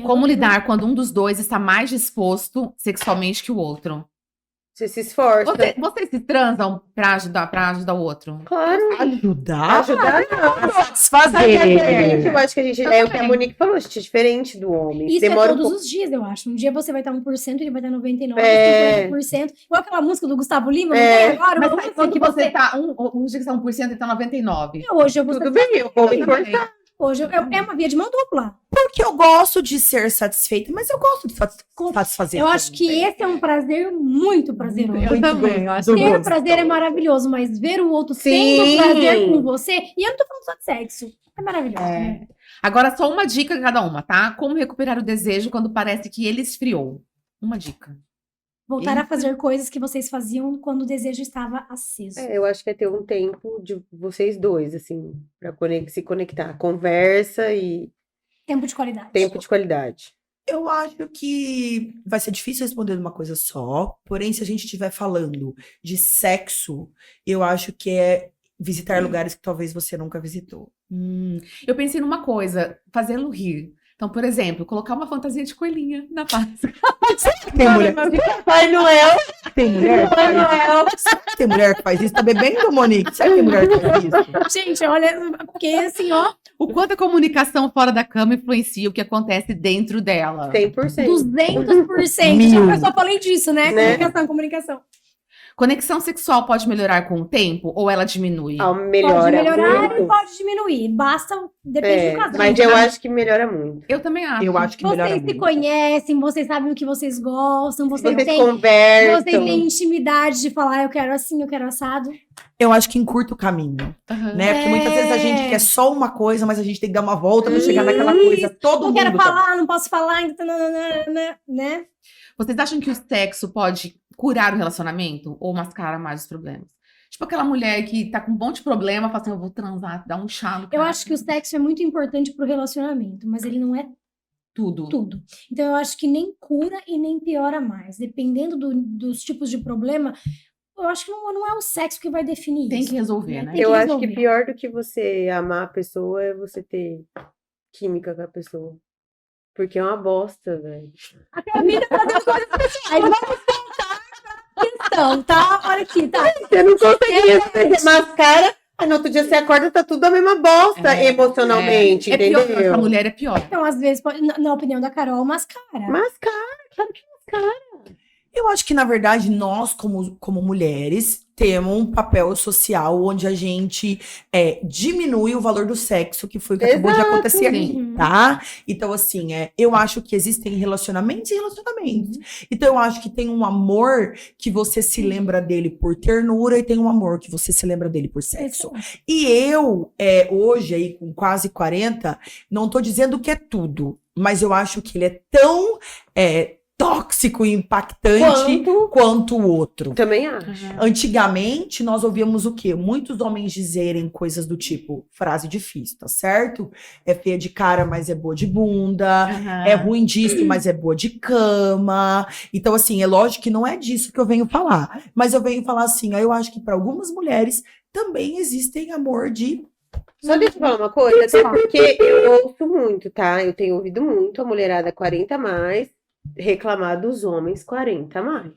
Speaker 2: Como lidar quando um dos dois está mais disposto sexualmente que o outro?
Speaker 1: Você se esforça.
Speaker 2: Vocês se transam pra ajudar o outro?
Speaker 1: Claro.
Speaker 3: Ajudar?
Speaker 1: Ajudar não.
Speaker 3: Satisfazer.
Speaker 1: Eu acho que a gente.
Speaker 2: Eu
Speaker 1: É o que a
Speaker 2: também.
Speaker 1: Monique falou, a gente é diferente do homem.
Speaker 4: Isso
Speaker 1: Demora
Speaker 4: é
Speaker 1: um
Speaker 4: todos
Speaker 1: pouco.
Speaker 4: os dias, eu acho. Um dia você vai estar 1%, ele vai estar 99%,
Speaker 1: É.
Speaker 4: 50%. Igual aquela música do Gustavo Lima, não
Speaker 1: É.
Speaker 4: tem agora?
Speaker 2: Mas
Speaker 4: Uma
Speaker 2: sabe
Speaker 4: música
Speaker 2: que você tá um dia que tá 1% e tá 99%.
Speaker 4: Hoje eu vou
Speaker 1: Tudo bem, eu vou me esforçar.
Speaker 4: Hoje é uma via de mão dupla.
Speaker 3: Porque eu gosto de ser satisfeita, mas eu gosto de satisfazer.
Speaker 4: Eu acho que esse é um prazer muito prazeroso.
Speaker 2: Eu também, eu acho.
Speaker 4: Ter prazer é maravilhoso, mas ver o outro
Speaker 1: Sim.
Speaker 4: tendo prazer com você, e eu não tô falando só de sexo, é maravilhoso. né?
Speaker 2: Agora, só uma dica cada uma, tá? Como recuperar o desejo quando parece que ele esfriou. Uma dica.
Speaker 4: Voltar a fazer coisas que vocês faziam quando o desejo estava aceso.
Speaker 1: Eu acho que é ter um tempo de vocês dois, assim, pra se conectar. Conversa e
Speaker 4: Tempo de qualidade.
Speaker 1: tempo de qualidade.
Speaker 3: Eu acho que vai ser difícil responder uma coisa só, porém, se a gente estiver falando de sexo, eu acho que é visitar lugares que talvez você nunca visitou.
Speaker 2: Eu pensei numa coisa, fazê-lo rir. Então, por exemplo, colocar uma fantasia de coelhinha na Páscoa.
Speaker 3: Tem mulher,
Speaker 1: Pai Noel!
Speaker 3: tem mulher, que faz isso? Tem mulher que faz isso? Tá bebendo, Monique? Sabe que tem mulher que faz isso?
Speaker 4: Gente, olha, porque assim, ó,
Speaker 2: O quanto a comunicação fora da cama influencia o que acontece dentro dela.
Speaker 1: 100%.
Speaker 4: 200%. Já eu só falei disso, né?
Speaker 1: Né?
Speaker 4: Comunicação.
Speaker 2: Conexão sexual pode melhorar com o tempo ou ela diminui?
Speaker 1: Melhora
Speaker 4: Pode melhorar
Speaker 1: muito.
Speaker 4: e pode diminuir. Basta, depende do casal.
Speaker 1: Mas eu acho que melhora muito.
Speaker 2: Eu também acho.
Speaker 3: Eu acho que melhora
Speaker 4: Vocês se
Speaker 3: muito.
Speaker 4: conhecem, vocês sabem o que vocês gostam, vocês
Speaker 1: Vocês
Speaker 4: têm
Speaker 1: conversam.
Speaker 4: intimidade de falar, eu quero assim, eu quero assado.
Speaker 3: Eu acho que encurta o caminho,
Speaker 2: Aham.
Speaker 3: né? Porque muitas vezes a gente
Speaker 4: É.
Speaker 3: quer só uma coisa, mas a gente tem que dar uma volta pra chegar naquela coisa. Todo
Speaker 4: Não
Speaker 3: mundo
Speaker 4: quero
Speaker 3: tá-
Speaker 4: falar, não posso falar, ainda né?
Speaker 2: Vocês acham que o sexo pode curar o relacionamento ou mascarar mais os problemas? Tipo aquela mulher que tá com um monte de problema, fala assim, eu vou transar, dar um chá no
Speaker 4: Eu
Speaker 2: cara.
Speaker 4: acho que o sexo é muito importante pro relacionamento, mas ele não é
Speaker 2: tudo.
Speaker 4: tudo. Então eu acho que nem cura e nem piora mais. Dependendo dos tipos de problema, eu acho que não é o sexo que vai definir
Speaker 2: Tem
Speaker 4: isso.
Speaker 2: que resolver, né?
Speaker 4: Tem que
Speaker 1: Eu acho
Speaker 4: resolver.
Speaker 1: que pior do que você amar a pessoa é você ter química com a pessoa. Porque é uma bosta, velho.
Speaker 4: Até a vida fazer coisas pessoais. Vamos voltar pra questão, tá? Olha aqui, tá?
Speaker 1: Você não consegue fazer mascara, aí no outro dia você acorda, tá tudo a mesma bosta emocionalmente,
Speaker 2: É pior,
Speaker 1: entendeu?
Speaker 2: essa mulher é pior.
Speaker 4: Então, às vezes, na opinião da Carol, mascara.
Speaker 1: Mascara, claro que mascara.
Speaker 3: Eu acho que, na verdade, nós, como mulheres, temos um papel social onde a gente diminui o valor do sexo, que foi o que acabou de
Speaker 1: Exato.
Speaker 3: acontecer aqui,
Speaker 4: Uhum.
Speaker 3: tá? Então, assim, eu acho que existem relacionamentos e relacionamentos. Então, eu acho que tem um amor que você se lembra dele por ternura e tem um amor que você se lembra dele por sexo. E eu, hoje, aí, com quase 40, não tô dizendo que é tudo, mas eu acho que ele é tão tóxico e impactante quanto o outro.
Speaker 1: Também acho.
Speaker 3: Antigamente, nós ouvíamos o quê? Muitos homens dizerem coisas do tipo, frase difícil, tá certo? É feia de cara, mas é boa de bunda. É ruim disso, mas é boa de cama. Então, assim, é lógico que não é disso que eu venho falar. Mas eu venho falar assim, eu acho que para algumas mulheres também existem amor de...
Speaker 1: Só deixa eu falar uma coisa, até porque eu ouço muito, tá? Eu tenho ouvido muito a mulherada 40 a mais reclamar dos homens 40 a mais.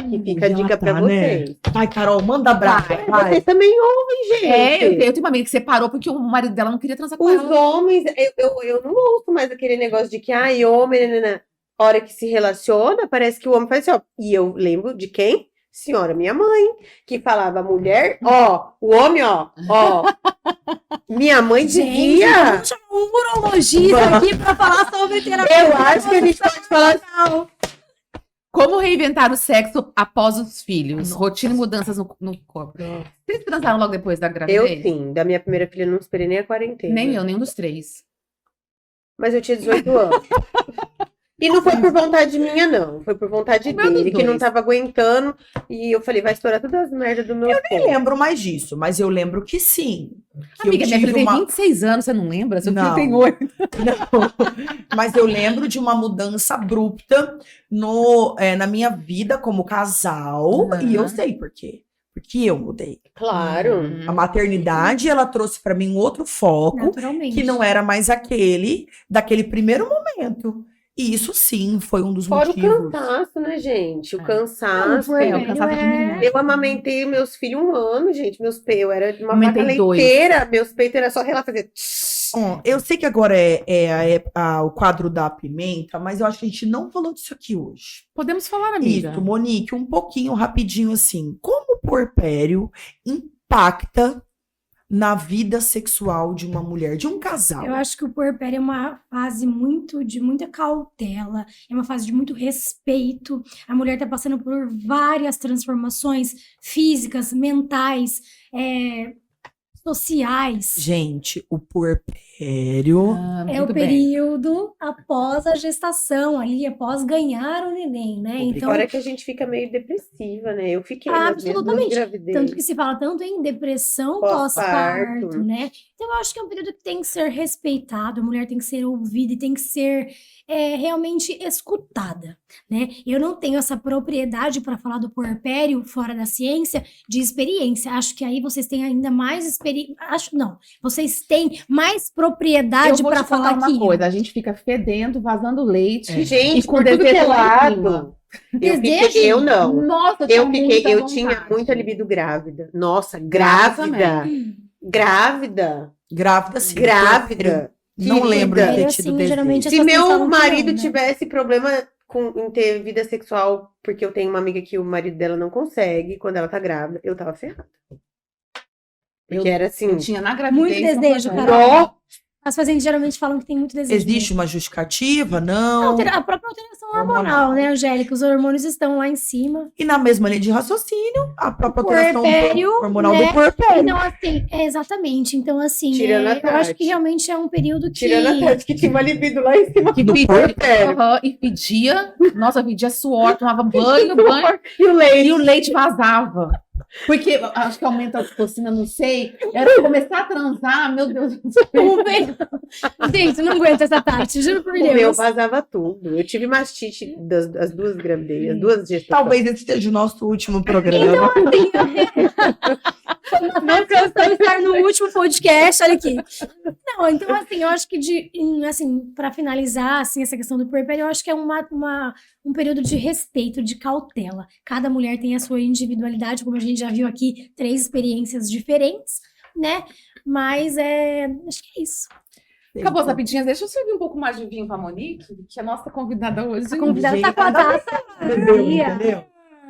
Speaker 1: Que fica a
Speaker 3: já
Speaker 1: dica pra
Speaker 3: tá, né?
Speaker 1: vocês.
Speaker 3: Vai, Carol, manda brava. Vai.
Speaker 1: Vocês também ouvem, gente.
Speaker 2: Eu tenho uma amiga que separou porque o marido dela não queria transar com
Speaker 1: Os
Speaker 2: ela.
Speaker 1: homens, eu não ouço mais aquele negócio de que, homem, né. Hora que se relaciona, parece que o homem faz assim, ó. E eu lembro de quem? Senhora, minha mãe, que falava a mulher, o homem, ó. Minha mãe
Speaker 4: Gente,
Speaker 1: dizia.
Speaker 4: vamos chamar um urologista aqui pra falar sobre terapia.
Speaker 1: Eu acho que a gente pode falar.
Speaker 2: Como reinventar o sexo após os filhos? Rotina e mudanças no corpo. Vocês transaram logo depois da
Speaker 1: Eu
Speaker 2: gravidez?
Speaker 1: sim, da minha primeira filha não esperei nem a quarentena.
Speaker 2: Nem eu, nenhum dos três.
Speaker 1: Mas eu tinha 18 anos. E não foi por vontade minha, não. Foi por vontade
Speaker 2: O meu dos
Speaker 1: dele, que não
Speaker 2: dois.
Speaker 1: tava aguentando. E eu falei, vai estourar todas as merdas do meu
Speaker 3: Nem
Speaker 1: povo.
Speaker 3: lembro mais disso, mas eu lembro que sim. Que
Speaker 2: Amiga,
Speaker 3: eu
Speaker 2: minha
Speaker 3: tive
Speaker 2: filha tem
Speaker 3: uma...
Speaker 2: 26 anos, você não lembra? Seu filho
Speaker 3: Não.
Speaker 2: tem 8.
Speaker 3: Não, mas eu lembro de uma mudança abrupta na minha vida como casal,
Speaker 2: Aham.
Speaker 3: e eu sei por quê. Porque eu mudei.
Speaker 1: Claro.
Speaker 2: Uhum.
Speaker 3: A maternidade, ela trouxe pra mim um outro foco,
Speaker 4: Naturalmente.
Speaker 3: que não era mais aquele daquele primeiro momento. E isso sim foi um dos
Speaker 1: Fora o
Speaker 3: motivos.
Speaker 1: cansaço, né, gente? O
Speaker 2: É.
Speaker 1: cansaço.
Speaker 4: Não,
Speaker 2: É, o cansaço diminui.
Speaker 1: Eu amamentei meus filhos 1 ano, gente. Eu era de uma
Speaker 2: Amamentei
Speaker 1: vaca
Speaker 2: 2.
Speaker 1: leiteira. Meus peitos era só relar fazer.
Speaker 3: Eu sei que agora o quadro da pimenta, mas eu acho que a gente não falou disso aqui hoje.
Speaker 2: Podemos falar, amiga.
Speaker 3: Isso, Monique, um pouquinho rapidinho assim. Como o puerpério impacta na vida sexual de uma mulher, de um casal?
Speaker 4: Eu acho que o puerpério é uma fase de muita cautela, é uma fase de muito respeito. A mulher está passando por várias transformações físicas, mentais, sociais.
Speaker 3: Gente, o puerpério.
Speaker 2: Ah,
Speaker 4: É
Speaker 2: muito
Speaker 4: o
Speaker 2: bem.
Speaker 4: período após a gestação, ali, após ganhar o neném, né? Então,
Speaker 1: Hora que a gente fica meio depressiva, né? Eu fiquei nas minhas 2
Speaker 4: absolutamente.
Speaker 1: gravidez.
Speaker 4: Tanto que se fala tanto em depressão
Speaker 1: Pós-parto.
Speaker 4: pós-parto, né? Então, eu acho que é um período que tem que ser respeitado, a mulher tem que ser ouvida e tem que ser realmente escutada, né? Eu não tenho essa propriedade para falar do puerpério fora da ciência de experiência. Acho que aí vocês têm ainda mais experiência. Não, vocês têm mais
Speaker 2: Eu
Speaker 4: propriedade
Speaker 2: vou
Speaker 4: para
Speaker 2: te falar
Speaker 4: falar
Speaker 2: uma
Speaker 4: aqui.
Speaker 2: coisa, a gente fica fedendo, vazando leite.
Speaker 1: Gente,
Speaker 2: E com
Speaker 1: por tudo que é
Speaker 2: desejo lá em
Speaker 1: lado.
Speaker 4: Desejo?
Speaker 1: Eu não.
Speaker 2: Nossa,
Speaker 1: Eu
Speaker 2: tinha
Speaker 1: tinha muita libido grávida. Nossa,
Speaker 2: Grávida
Speaker 1: grávida. Grávida.
Speaker 3: Grávida, sim.
Speaker 1: Grávida.
Speaker 3: Não
Speaker 1: Querida.
Speaker 3: lembro de ter
Speaker 4: Puerpério,
Speaker 3: tido
Speaker 4: assim,
Speaker 3: desejo.
Speaker 4: geralmente as
Speaker 1: Se
Speaker 4: pessoas
Speaker 1: meu
Speaker 4: falam que
Speaker 1: marido
Speaker 4: não, né?
Speaker 1: tivesse problema em ter vida sexual, porque eu tenho uma amiga que o marido dela não consegue quando ela tá grávida, eu tava ferrada. Porque era assim.
Speaker 2: Eu tinha na gravidez.
Speaker 4: Muito desejo,
Speaker 2: não foi-
Speaker 4: Carol. As pacientes geralmente falam que tem muito desejo.
Speaker 3: Existe uma justificativa? Não.
Speaker 4: A própria alteração hormonal, né, Angélica? Os hormônios estão lá em cima.
Speaker 3: E na mesma linha de raciocínio, a própria alteração
Speaker 4: Puerpério,
Speaker 3: hormonal
Speaker 4: né?
Speaker 3: do puerpério.
Speaker 4: Então, assim, exatamente. Então, assim,
Speaker 1: Tirando a
Speaker 4: eu acho
Speaker 1: Tati.
Speaker 4: que realmente é um período que...
Speaker 1: Tirando a Tati, que tinha uma libido lá em cima.
Speaker 2: Que
Speaker 3: Do
Speaker 2: pedia,
Speaker 3: puerpério.
Speaker 2: e pedia, nossa, pedia suor, tomava banho,
Speaker 1: E o leite.
Speaker 2: e o leite vazava. Porque acho que aumenta a ocitocina, não sei. Era começar a transar, meu Deus do céu.
Speaker 4: Gente, eu não aguento essa Tati, juro por
Speaker 1: O meu
Speaker 4: Deus.
Speaker 1: vazava tudo. Eu tive mastite das 2 gravidez, as 2 gestações.
Speaker 3: Talvez esse seja o nosso último programa.
Speaker 4: Não cansamos de estar no último podcast, olha aqui. Não, então, assim, eu acho que, para finalizar, assim, essa questão do puerpério, eu acho que é um período de respeito, de cautela. Cada mulher tem a sua individualidade, como a gente já viu aqui, 3 experiências diferentes, né? Mas, acho que é isso.
Speaker 2: Acabou as rapidinhas. Deixa eu servir um pouco mais de vinho pra Monique, que é a nossa convidada hoje.
Speaker 4: A convidada tá com a taça.
Speaker 3: Entendeu?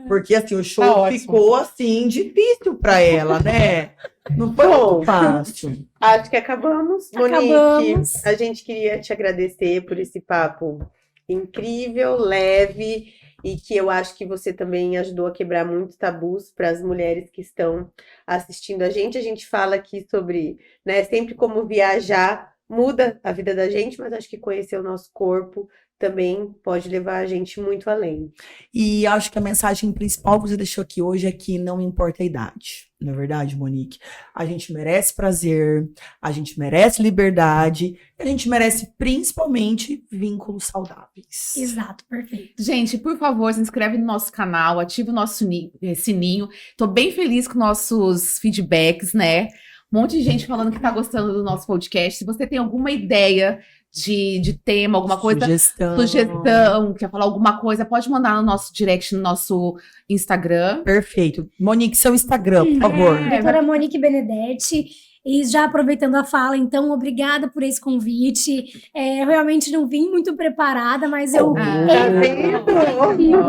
Speaker 3: Porque assim, o show
Speaker 2: Tá ótimo.
Speaker 3: ficou assim difícil pra ela, né? Não foi
Speaker 1: Bom.
Speaker 3: muito fácil.
Speaker 1: Acho que acabamos. Monique,
Speaker 4: Acabamos.
Speaker 1: a gente queria te agradecer por esse papo incrível, leve, e que eu acho que você também ajudou a quebrar muitos tabus para as mulheres que estão assistindo a gente. A gente fala aqui sobre, né, sempre como viajar muda a vida da gente, mas acho que conhecer o nosso corpo também pode levar a gente muito além.
Speaker 3: E acho que a mensagem principal que você deixou aqui hoje é que não importa a idade. Não é verdade, Monique? A gente merece prazer, a gente merece liberdade, a gente merece principalmente vínculos saudáveis.
Speaker 4: Exato, perfeito.
Speaker 2: Gente, por favor, se inscreve no nosso canal, ativa o nosso sininho. Tô bem feliz com nossos feedbacks, né? Um monte de gente falando que tá gostando do nosso podcast. Se você tem alguma ideia de tema, alguma coisa, sugestão, quer falar alguma coisa, pode mandar no nosso direct, no nosso Instagram.
Speaker 3: Perfeito. Monique, seu Instagram, por favor.
Speaker 4: Doutora Monique Benedetti. E já aproveitando a fala, então, obrigada por esse convite. Eu realmente não vim muito preparada, mas eu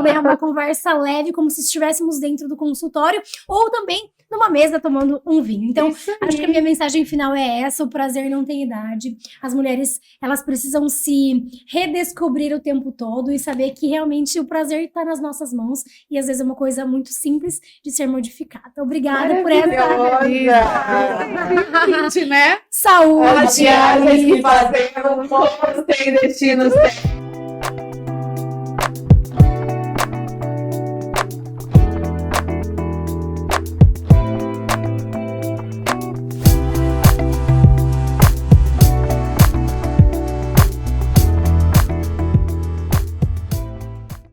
Speaker 4: né, uma conversa leve, como se estivéssemos dentro do consultório, ou também numa mesa tomando um vinho. Então, acho que a minha mensagem final é essa: o prazer não tem idade. As mulheres, elas precisam se redescobrir o tempo todo e saber que realmente o prazer está nas nossas mãos, e às vezes é uma coisa muito simples de ser modificada. Obrigada por essa
Speaker 2: Né?
Speaker 4: saúde.
Speaker 1: Viagens que fazemos, sem destino certo.